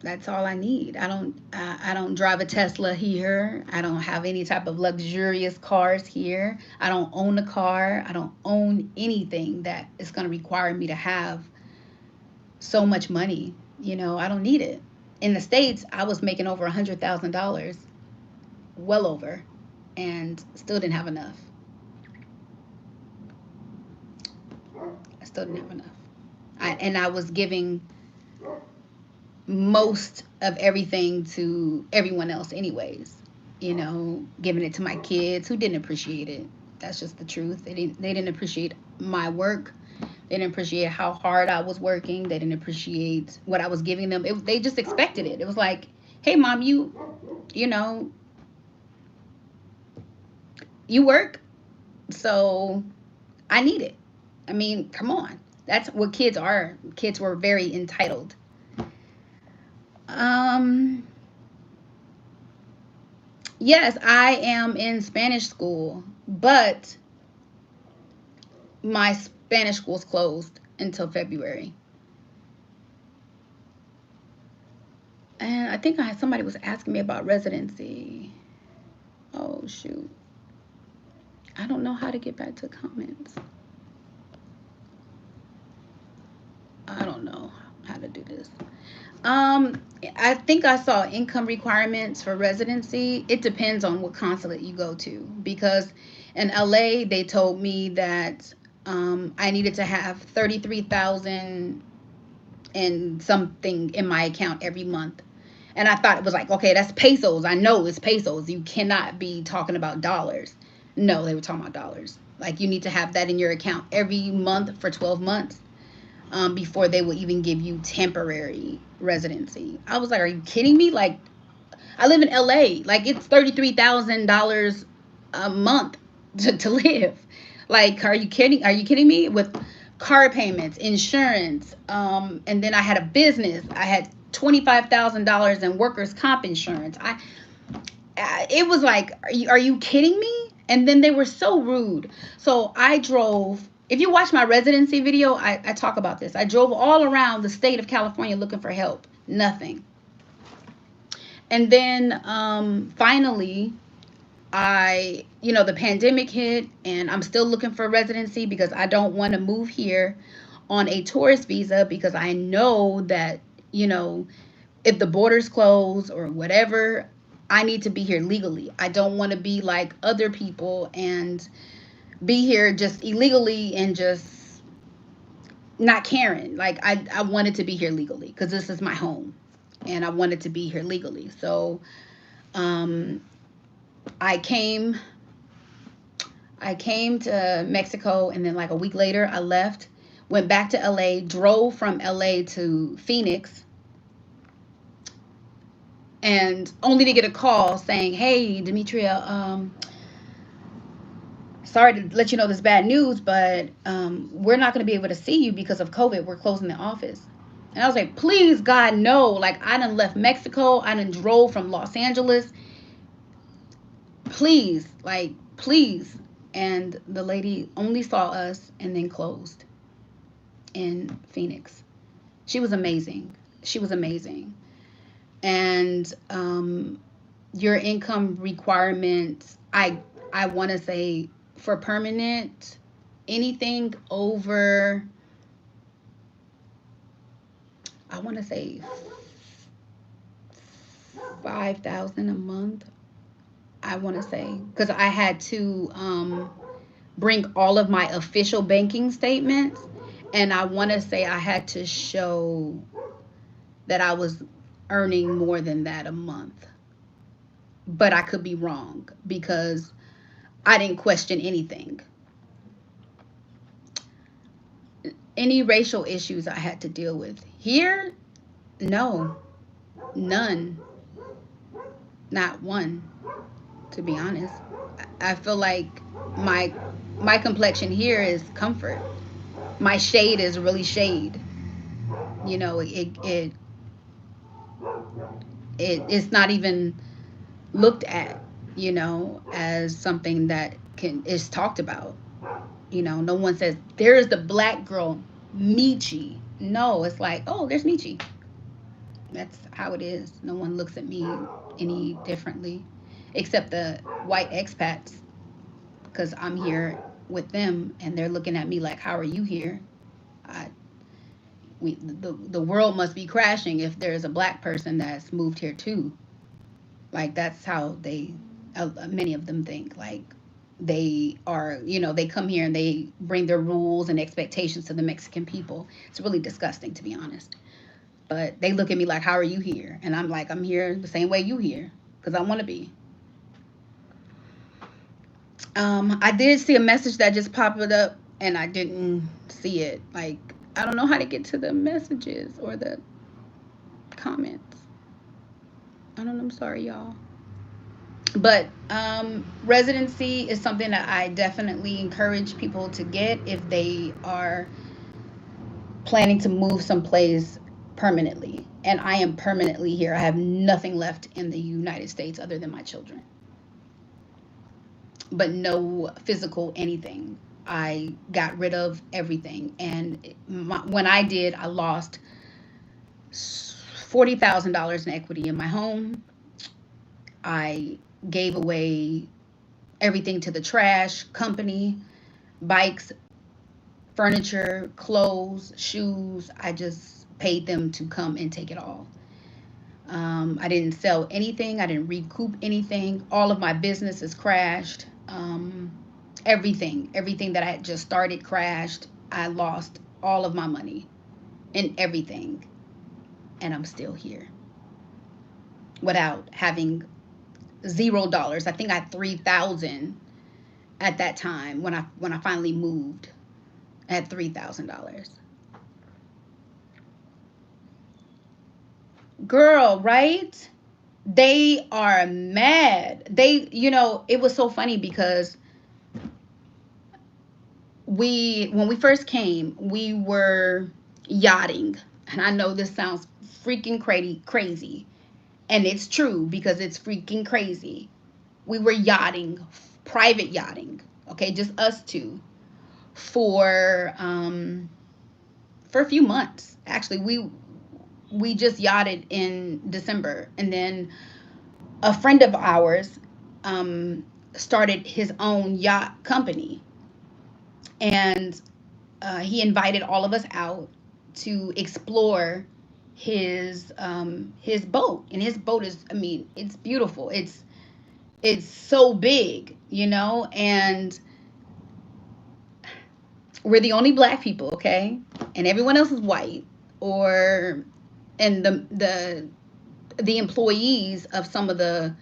S1: that's all I need. I don't drive a Tesla here. I don't have any type of luxurious cars here. I don't own a car. I don't own anything that is going to require me to have so much money. I don't need it. In the States, I was making over $100,000, well over, and still didn't have enough. I still didn't have enough. And I was giving most of everything to everyone else anyways, giving it to my kids who didn't appreciate it. That's just the truth. They didn't appreciate my work. They didn't appreciate how hard I was working. They didn't appreciate what I was giving them. They just expected it. It was like, hey mom, you know you work, so I need it. I mean, come on. That's what kids are. Kids were very entitled. um Yes, I am in Spanish school, but my Spanish school's closed until February. And I think somebody was asking me about residency. Oh shoot. I don't know how to get back to comments. I don't know how to do this. Um, I think I saw income requirements for residency. It depends on what consulate you go to because in LA they told me that I needed to have 33,000 and something in my account every month. And I thought it was like, okay, that's pesos. I know it's pesos. You cannot be talking about dollars. No, they were talking about dollars. Like you need to have that in your account every month for 12 months before they will even give you temporary residency. I was like, are you kidding me? Like, I live in LA. Like, it's $33,000 a month to live. Like, are you kidding? Are you kidding me? With car payments, insurance, and then I had a business. I had $25,000 in workers' comp insurance. It was like, are you kidding me? And then they were so rude. So I drove. If you watch my residency video, I talk about this. I drove all around the state of California looking for help. Nothing. And then finally, the pandemic hit, and I'm still looking for residency because I don't want to move here on a tourist visa because I know that, you know, if the borders close or whatever, I need to be here legally. I don't want to be like other people and be here just illegally and just not caring. Like I wanted to be here legally because this is my home and I wanted to be here legally. So um, I came I came to Mexico and then like a week later I left went back to LA, drove from LA to Phoenix, and only to get a call saying, "Hey, Demetria, sorry to let you know this bad news, but we're not going to be able to see you because of COVID. We're closing the office." And I was like, "Please, God, no! Like, I done left Mexico. I done drove from Los Angeles. Please, like, please." And the lady only saw us and then closed in Phoenix. She was amazing. She was amazing. And your income requirements, I want to say for permanent, anything over, I want to say 5,000 a month. I want to say, because I had to bring all of my official banking statements, and I want to say I had to show that I was earning more than that a month. But I could be wrong because I didn't question anything. Any racial issues I had to deal with. Here, no, none, not one, to be honest. I feel like my my complexion here is comfort. My shade is really shade. You know, it's not even looked at, as something that can is talked about. No one says there's the black girl Michi. No, it's like, oh, there's Michi. That's how it is. No one looks at me any differently, except the white expats, because I'm here with them, and they're looking at me like, how are you here? I, the world must be crashing if there's a black person that's moved here too. Like, that's how many of them think. Like, they are, they come here and they bring their rules and expectations to the Mexican people. It's really disgusting, to be honest. But they look at me like, how are you here? And I'm like, I'm here the same way you here, because I want to be. I did see a message that just popped up, and I didn't see it. Like, I don't know how to get to the messages or the comments. I don't know. I'm sorry, y'all. But residency is something that I definitely encourage people to get if they are planning to move someplace permanently. And I am permanently here. I have nothing left in the United States other than my children. But no physical anything. I got rid of everything. And when I did, I lost $40,000 in equity in my home. I gave away everything to the trash company, bikes, furniture, clothes, shoes. I just paid them to come and take it all. I didn't sell anything. I didn't recoup anything. All of my businesses crashed. Everything that I had just started crashed. I lost all of my money and everything. And I'm still here without having $0. I think I had 3,000 at that time when I finally moved. I had $3,000. Girl, right? They are mad. It was so funny because when we first came, we were yachting. And I know this sounds freaking crazy. And it's true because it's freaking crazy. We were yachting, private yachting, okay, just us two, for a few months. Actually, we just yachted in December, and then a friend of ours started his own yacht company, and he invited all of us out to explore his boat. And his boat is, I mean, it's beautiful. It's so big, and we're the only black people, okay, and everyone else is white, and the employees of some of the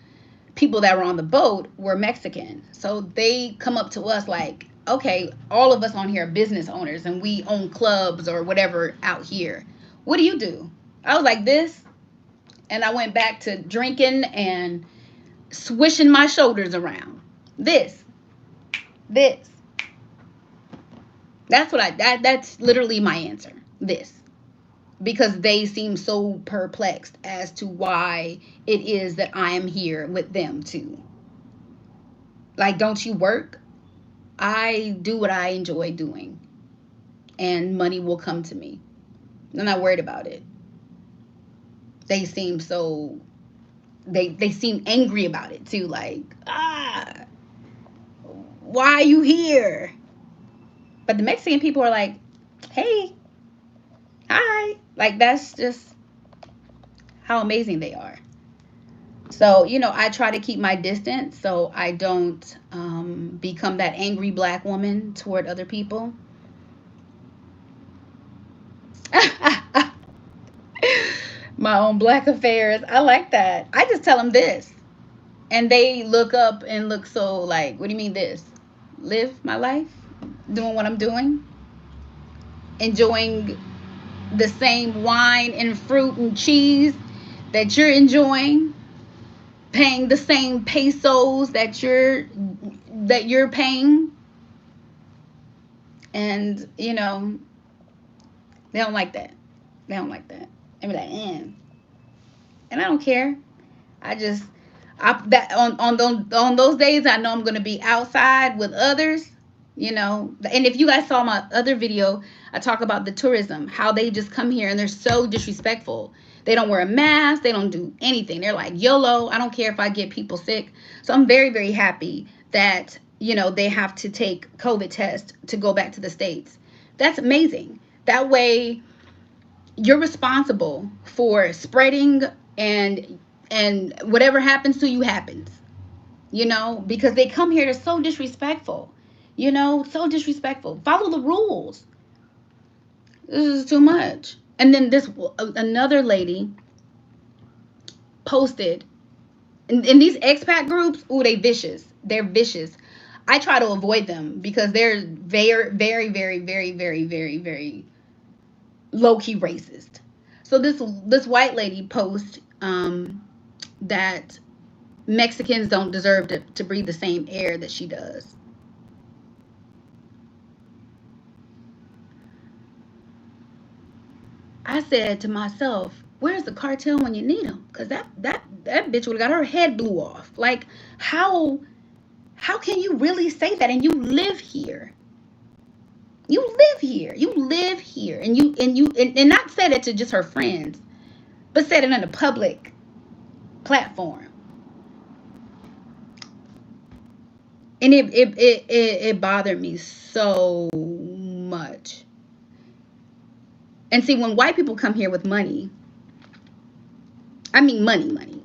S1: people that were on the boat were Mexican. So they come up to us like, okay, all of us on here are business owners and we own clubs or whatever out here. What do you do? I was like this, and I went back to drinking and swishing my shoulders around. This, this. That's literally my answer. This. Because they seem so perplexed as to why it is that I am here with them too. Like, don't you work? I do what I enjoy doing, and money will come to me. I'm not worried about it. They seem so they seem angry about it too. Like, why are you here? But the Mexican people are like, hey, hi. Like, that's just how amazing they are. So, I try to keep my distance so I don't become that angry black woman toward other people. My own black affairs. I like that. I just tell them this. And they look up and look so like, what do you mean this? Live my life, doing what I'm doing, enjoying the same wine and fruit and cheese that you're enjoying, paying the same pesos that you're paying. And they don't like that. They don't like that. They be like, and I don't care. I just that on those days I know I'm gonna be outside with others. And if you guys saw my other video, I talk about the tourism, how they just come here and they're so disrespectful. They don't wear a mask. They don't do anything. They're like, YOLO. I don't care if I get people sick. So I'm very, very happy that, they have to take COVID test to go back to the States. That's amazing. That way you're responsible for spreading, and whatever happens to you happens, because they come here, they're so disrespectful, so disrespectful. Follow the rules. This is too much. And then this another lady posted in these expat groups. Ooh, they're vicious. I try to avoid them because they're very, very, very, very, very, very, very low-key racist. So this white lady post that Mexicans don't deserve to breathe the same air that she does. I said to myself, where's the cartel when you need them? Because that bitch would have got her head blew off. Like, how can you really say that? And you live here. You live here. You live here. And not said it to just her friends, but said it on a public platform. And it bothered me so much. And see, when white people come here with money, I mean money,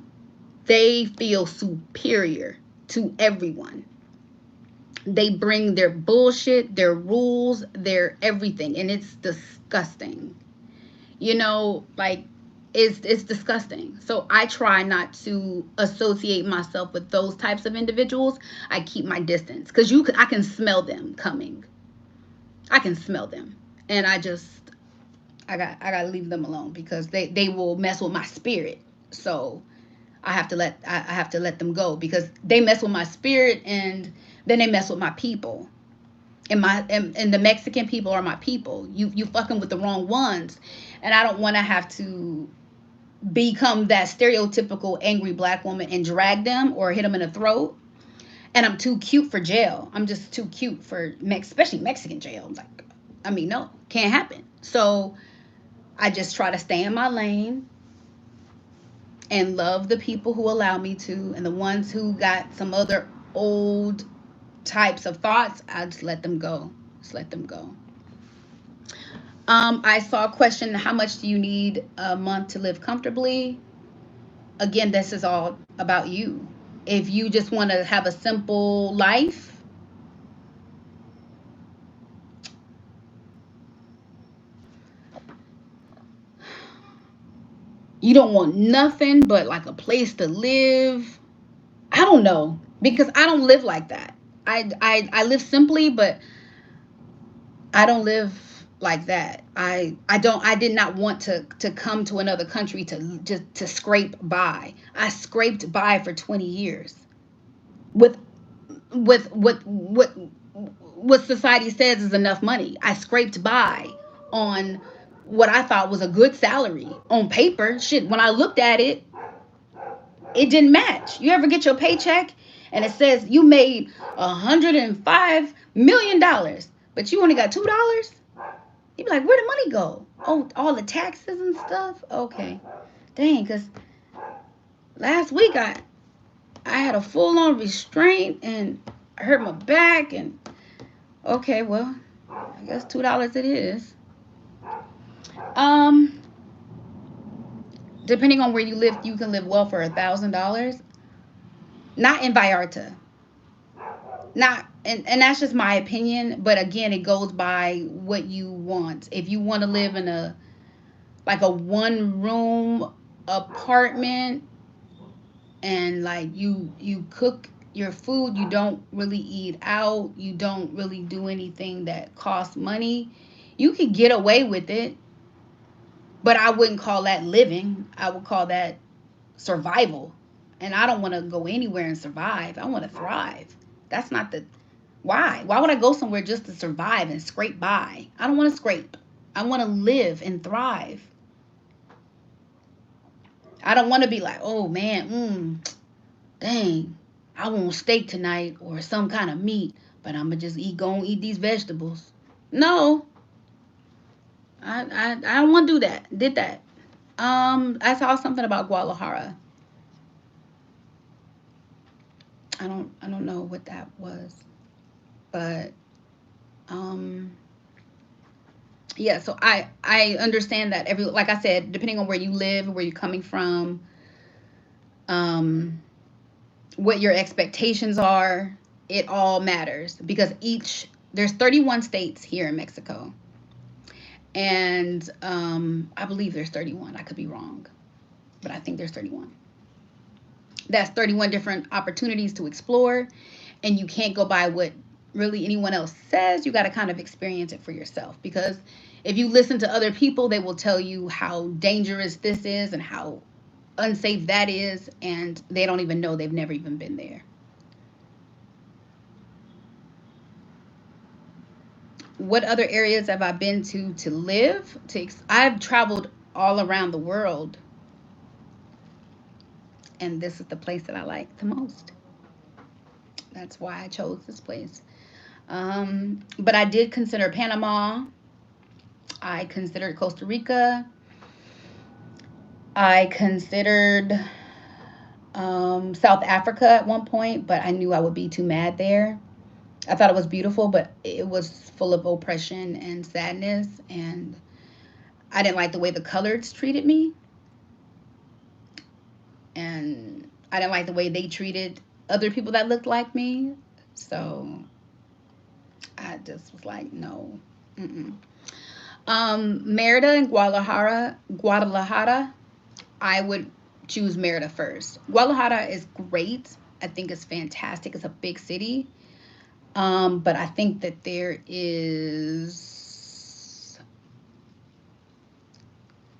S1: they feel superior to everyone. They bring their bullshit, their rules, their everything, and it's disgusting. Like, it's disgusting. So I try not to associate myself with those types of individuals. I keep my distance because I can smell them coming. I can smell them, and I gotta leave them alone because they will mess with my spirit. So I have to let them go because they mess with my spirit, and then they mess with my people. And the Mexican people are my people. You fucking with the wrong ones, and I don't want to have to become that stereotypical angry black woman and drag them or hit them in the throat. And I'm too cute for jail. I'm just too cute for especially Mexican jail. Like, I mean, no, can't happen. So I just try to stay in my lane and love the people who allow me to, and the ones who got some other old types of thoughts, I just let them go. Just let them go. I saw a question: how much do you need a month to live comfortably? Again, this is all about you. If you just want to have a simple life, you don't want nothing but like a place to live. I don't know, because I don't live like that. I live simply, but I don't live like that. I did not want to come to another country to just to scrape by. I scraped by for 20 years with what society says is enough money. I scraped by on what I thought was a good salary on paper. Shit, when I looked at it, it didn't match. You ever get your paycheck and it says you made $105 million, but you only got $2? You be like, where'd the money go? Oh, all the taxes and stuff. Okay, dang. Cause last week I had a full on restraint and I hurt my back and okay, well, I guess $2 it is. Um, Depending on where you live, you can live well for $1,000. Not in Vallarta. Not and that's just my opinion. But again, it goes by what you want. If you want to live in a like a one room apartment and like you cook your food, you don't really eat out, you don't really do anything that costs money, you could get away with it, but I wouldn't call that living. I would call that survival. And I don't want to go anywhere and survive. I want to thrive. That's not the why would I go somewhere just to survive and scrape by? I don't want to scrape. I want to live and thrive. I don't want to be like, oh man, dang, I want steak tonight or some kind of meat, but I'm gonna just go and eat these vegetables. No, I don't want to do that. Did that. I saw something about Guadalajara. I don't know what that was, but um, yeah. So I understand that every like I said, depending on where you live, where you're coming from, um, what your expectations are, it all matters because each there's 31 states here in Mexico, and I believe there's 31. I could be wrong, but I think there's 31. That's 31 different opportunities to explore, and you can't go by what really anyone else says. You got to kind of experience it for yourself because if you listen to other people, they will tell you how dangerous this is and how unsafe that is, and they don't even know, they've never even been there. What other areas have I been to live? I've traveled all around the world, and this is the place that I like the most. That's why I chose this place. But I did consider Panama. I considered Costa Rica. I considered South Africa at one point, but I knew I would be too mad there. I thought it was beautiful, but it was full of oppression and sadness, and I didn't like the way the coloreds treated me, and I didn't like the way they treated other people that looked like me. So I just was like, no. Mm-mm. Merida and Guadalajara, I would choose Merida first. Guadalajara is great. I think it's fantastic. It's a big city. But I think that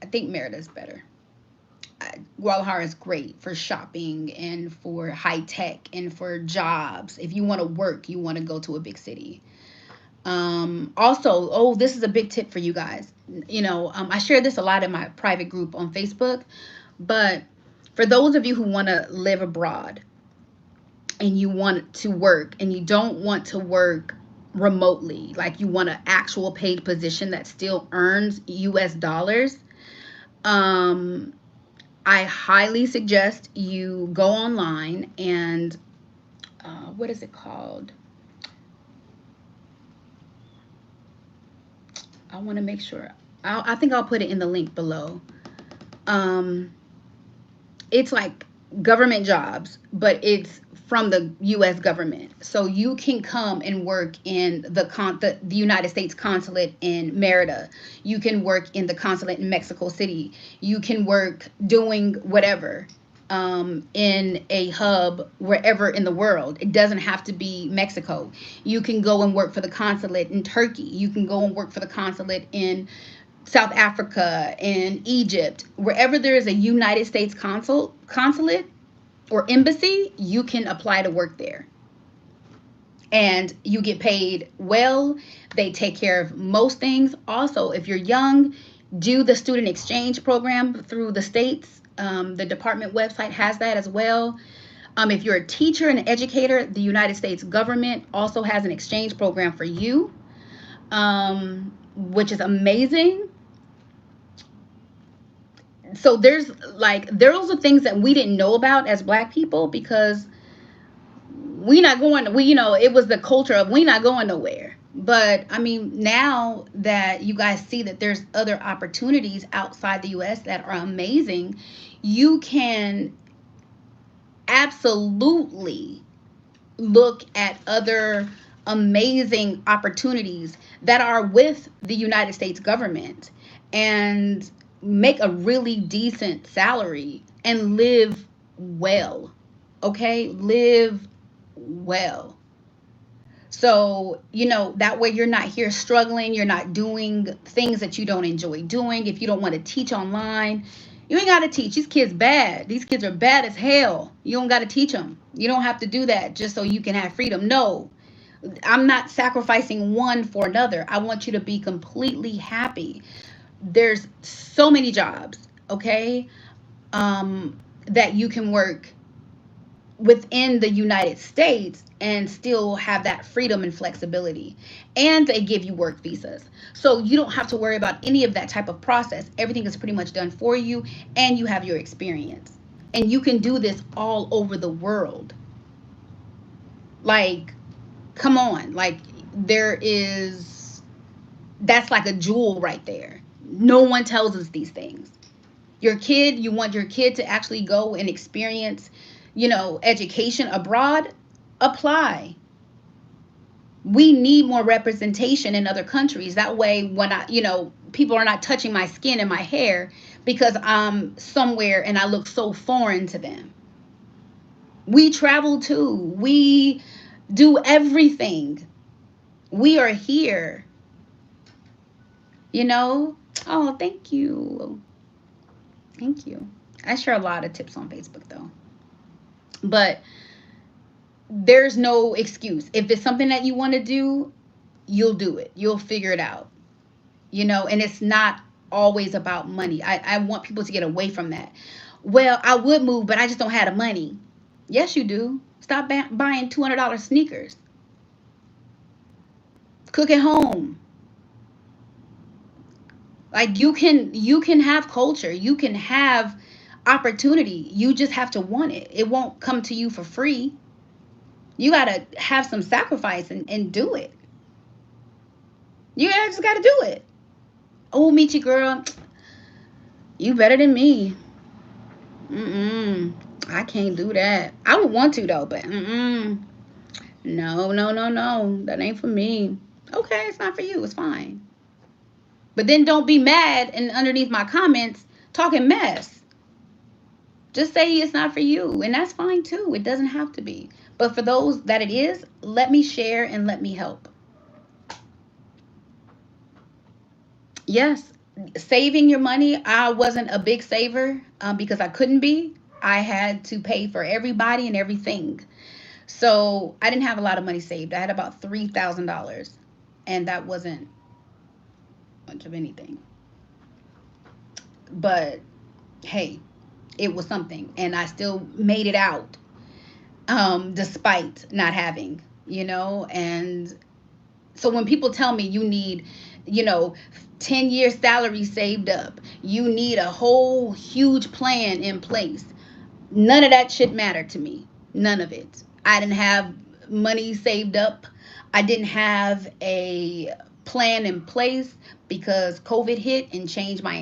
S1: I think Merida is better. Guadalajara is great for shopping and for high tech and for jobs. If you want to work, you want to go to a big city. Also, oh, this is a big tip for you guys. I share this a lot in my private group on Facebook, but for those of you who want to live abroad and you want to work and you don't want to work remotely, like you want an actual paid position that still earns US dollars, I highly suggest you go online and what is it called? I want to make sure. I think I'll put it in the link below. It's like government jobs, but it's from the U.S. government. So you can come and work in the United States consulate in Merida. You can work in the consulate in Mexico City. You can work doing whatever. in a hub wherever in the world. It doesn't have to be Mexico. You can go and work for the consulate in Turkey. You can go and work for the consulate in South Africa and Egypt. Wherever there is a United States consulate or embassy, you can apply to work there. And you get paid well. They take care of most things. Also, if you're young, do the student exchange program through the states. The department website has that as well. If you're a teacher and an educator, the United States government also has an exchange program for you, which is amazing. So those are things that we didn't know about as Black people, because we not going we it was the culture of we not going nowhere. But I mean, now that you guys see that there's other opportunities outside the US that are amazing, you can absolutely look at other amazing opportunities that are with the United States government and make a really decent salary and live well. Okay? Live well. So, that way you're not here struggling. You're not doing things that you don't enjoy doing. If you don't want to teach online, you ain't got to teach. These kids bad. These kids are bad as hell. You don't got to teach them. You don't have to do that just so you can have freedom. No, I'm not sacrificing one for another. I want you to be completely happy. There's so many jobs, okay, that you can work within the United States and still have that freedom and flexibility. And they give you work visas. So you don't have to worry about any of that type of process. Everything is pretty much done for you, and you have your experience. And you can do this all over the world. Like, come on. Like, that's like a jewel right there. No one tells us these things. You want your kid to actually go and experience education abroad, apply. We need more representation in other countries. That way, when people are not touching my skin and my hair because I'm somewhere and I look so foreign to them. We travel too. We do everything. We are here. Oh, thank you. Thank you. I share a lot of tips on Facebook though. But there's no excuse. If it's something that you want to do, you'll do it. You'll figure it out. And it's not always about money. I want people to get away from that. Well, I would move, but I just don't have the money. Yes, you do. Stop buying $200 sneakers. Cook at home. Like, you can have culture. You can have opportunity. You just have to want it. It won't come to you for free. You got to have some sacrifice and do it. You just got to do it. Oh, Michi girl, you better than me. I can't do that. I would want to though, but no, no, no, no. That ain't for me. Okay, it's not for you. It's fine. But then don't be mad and underneath my comments talking mess. Just say it's not for you, and that's fine too. It doesn't have to be. But for those that it is, let me share and let me help. Yes, saving your money. I wasn't a big saver because I couldn't be. I had to pay for everybody and everything. So I didn't have a lot of money saved. I had about $3,000, and that wasn't much of anything. But hey, it was something, and I still made it out despite not having, and so when people tell me you need, 10 years salary saved up, you need a whole huge plan in place, none of that shit mattered to me. None of it. I didn't have money saved up. I didn't have a plan in place because COVID hit and changed my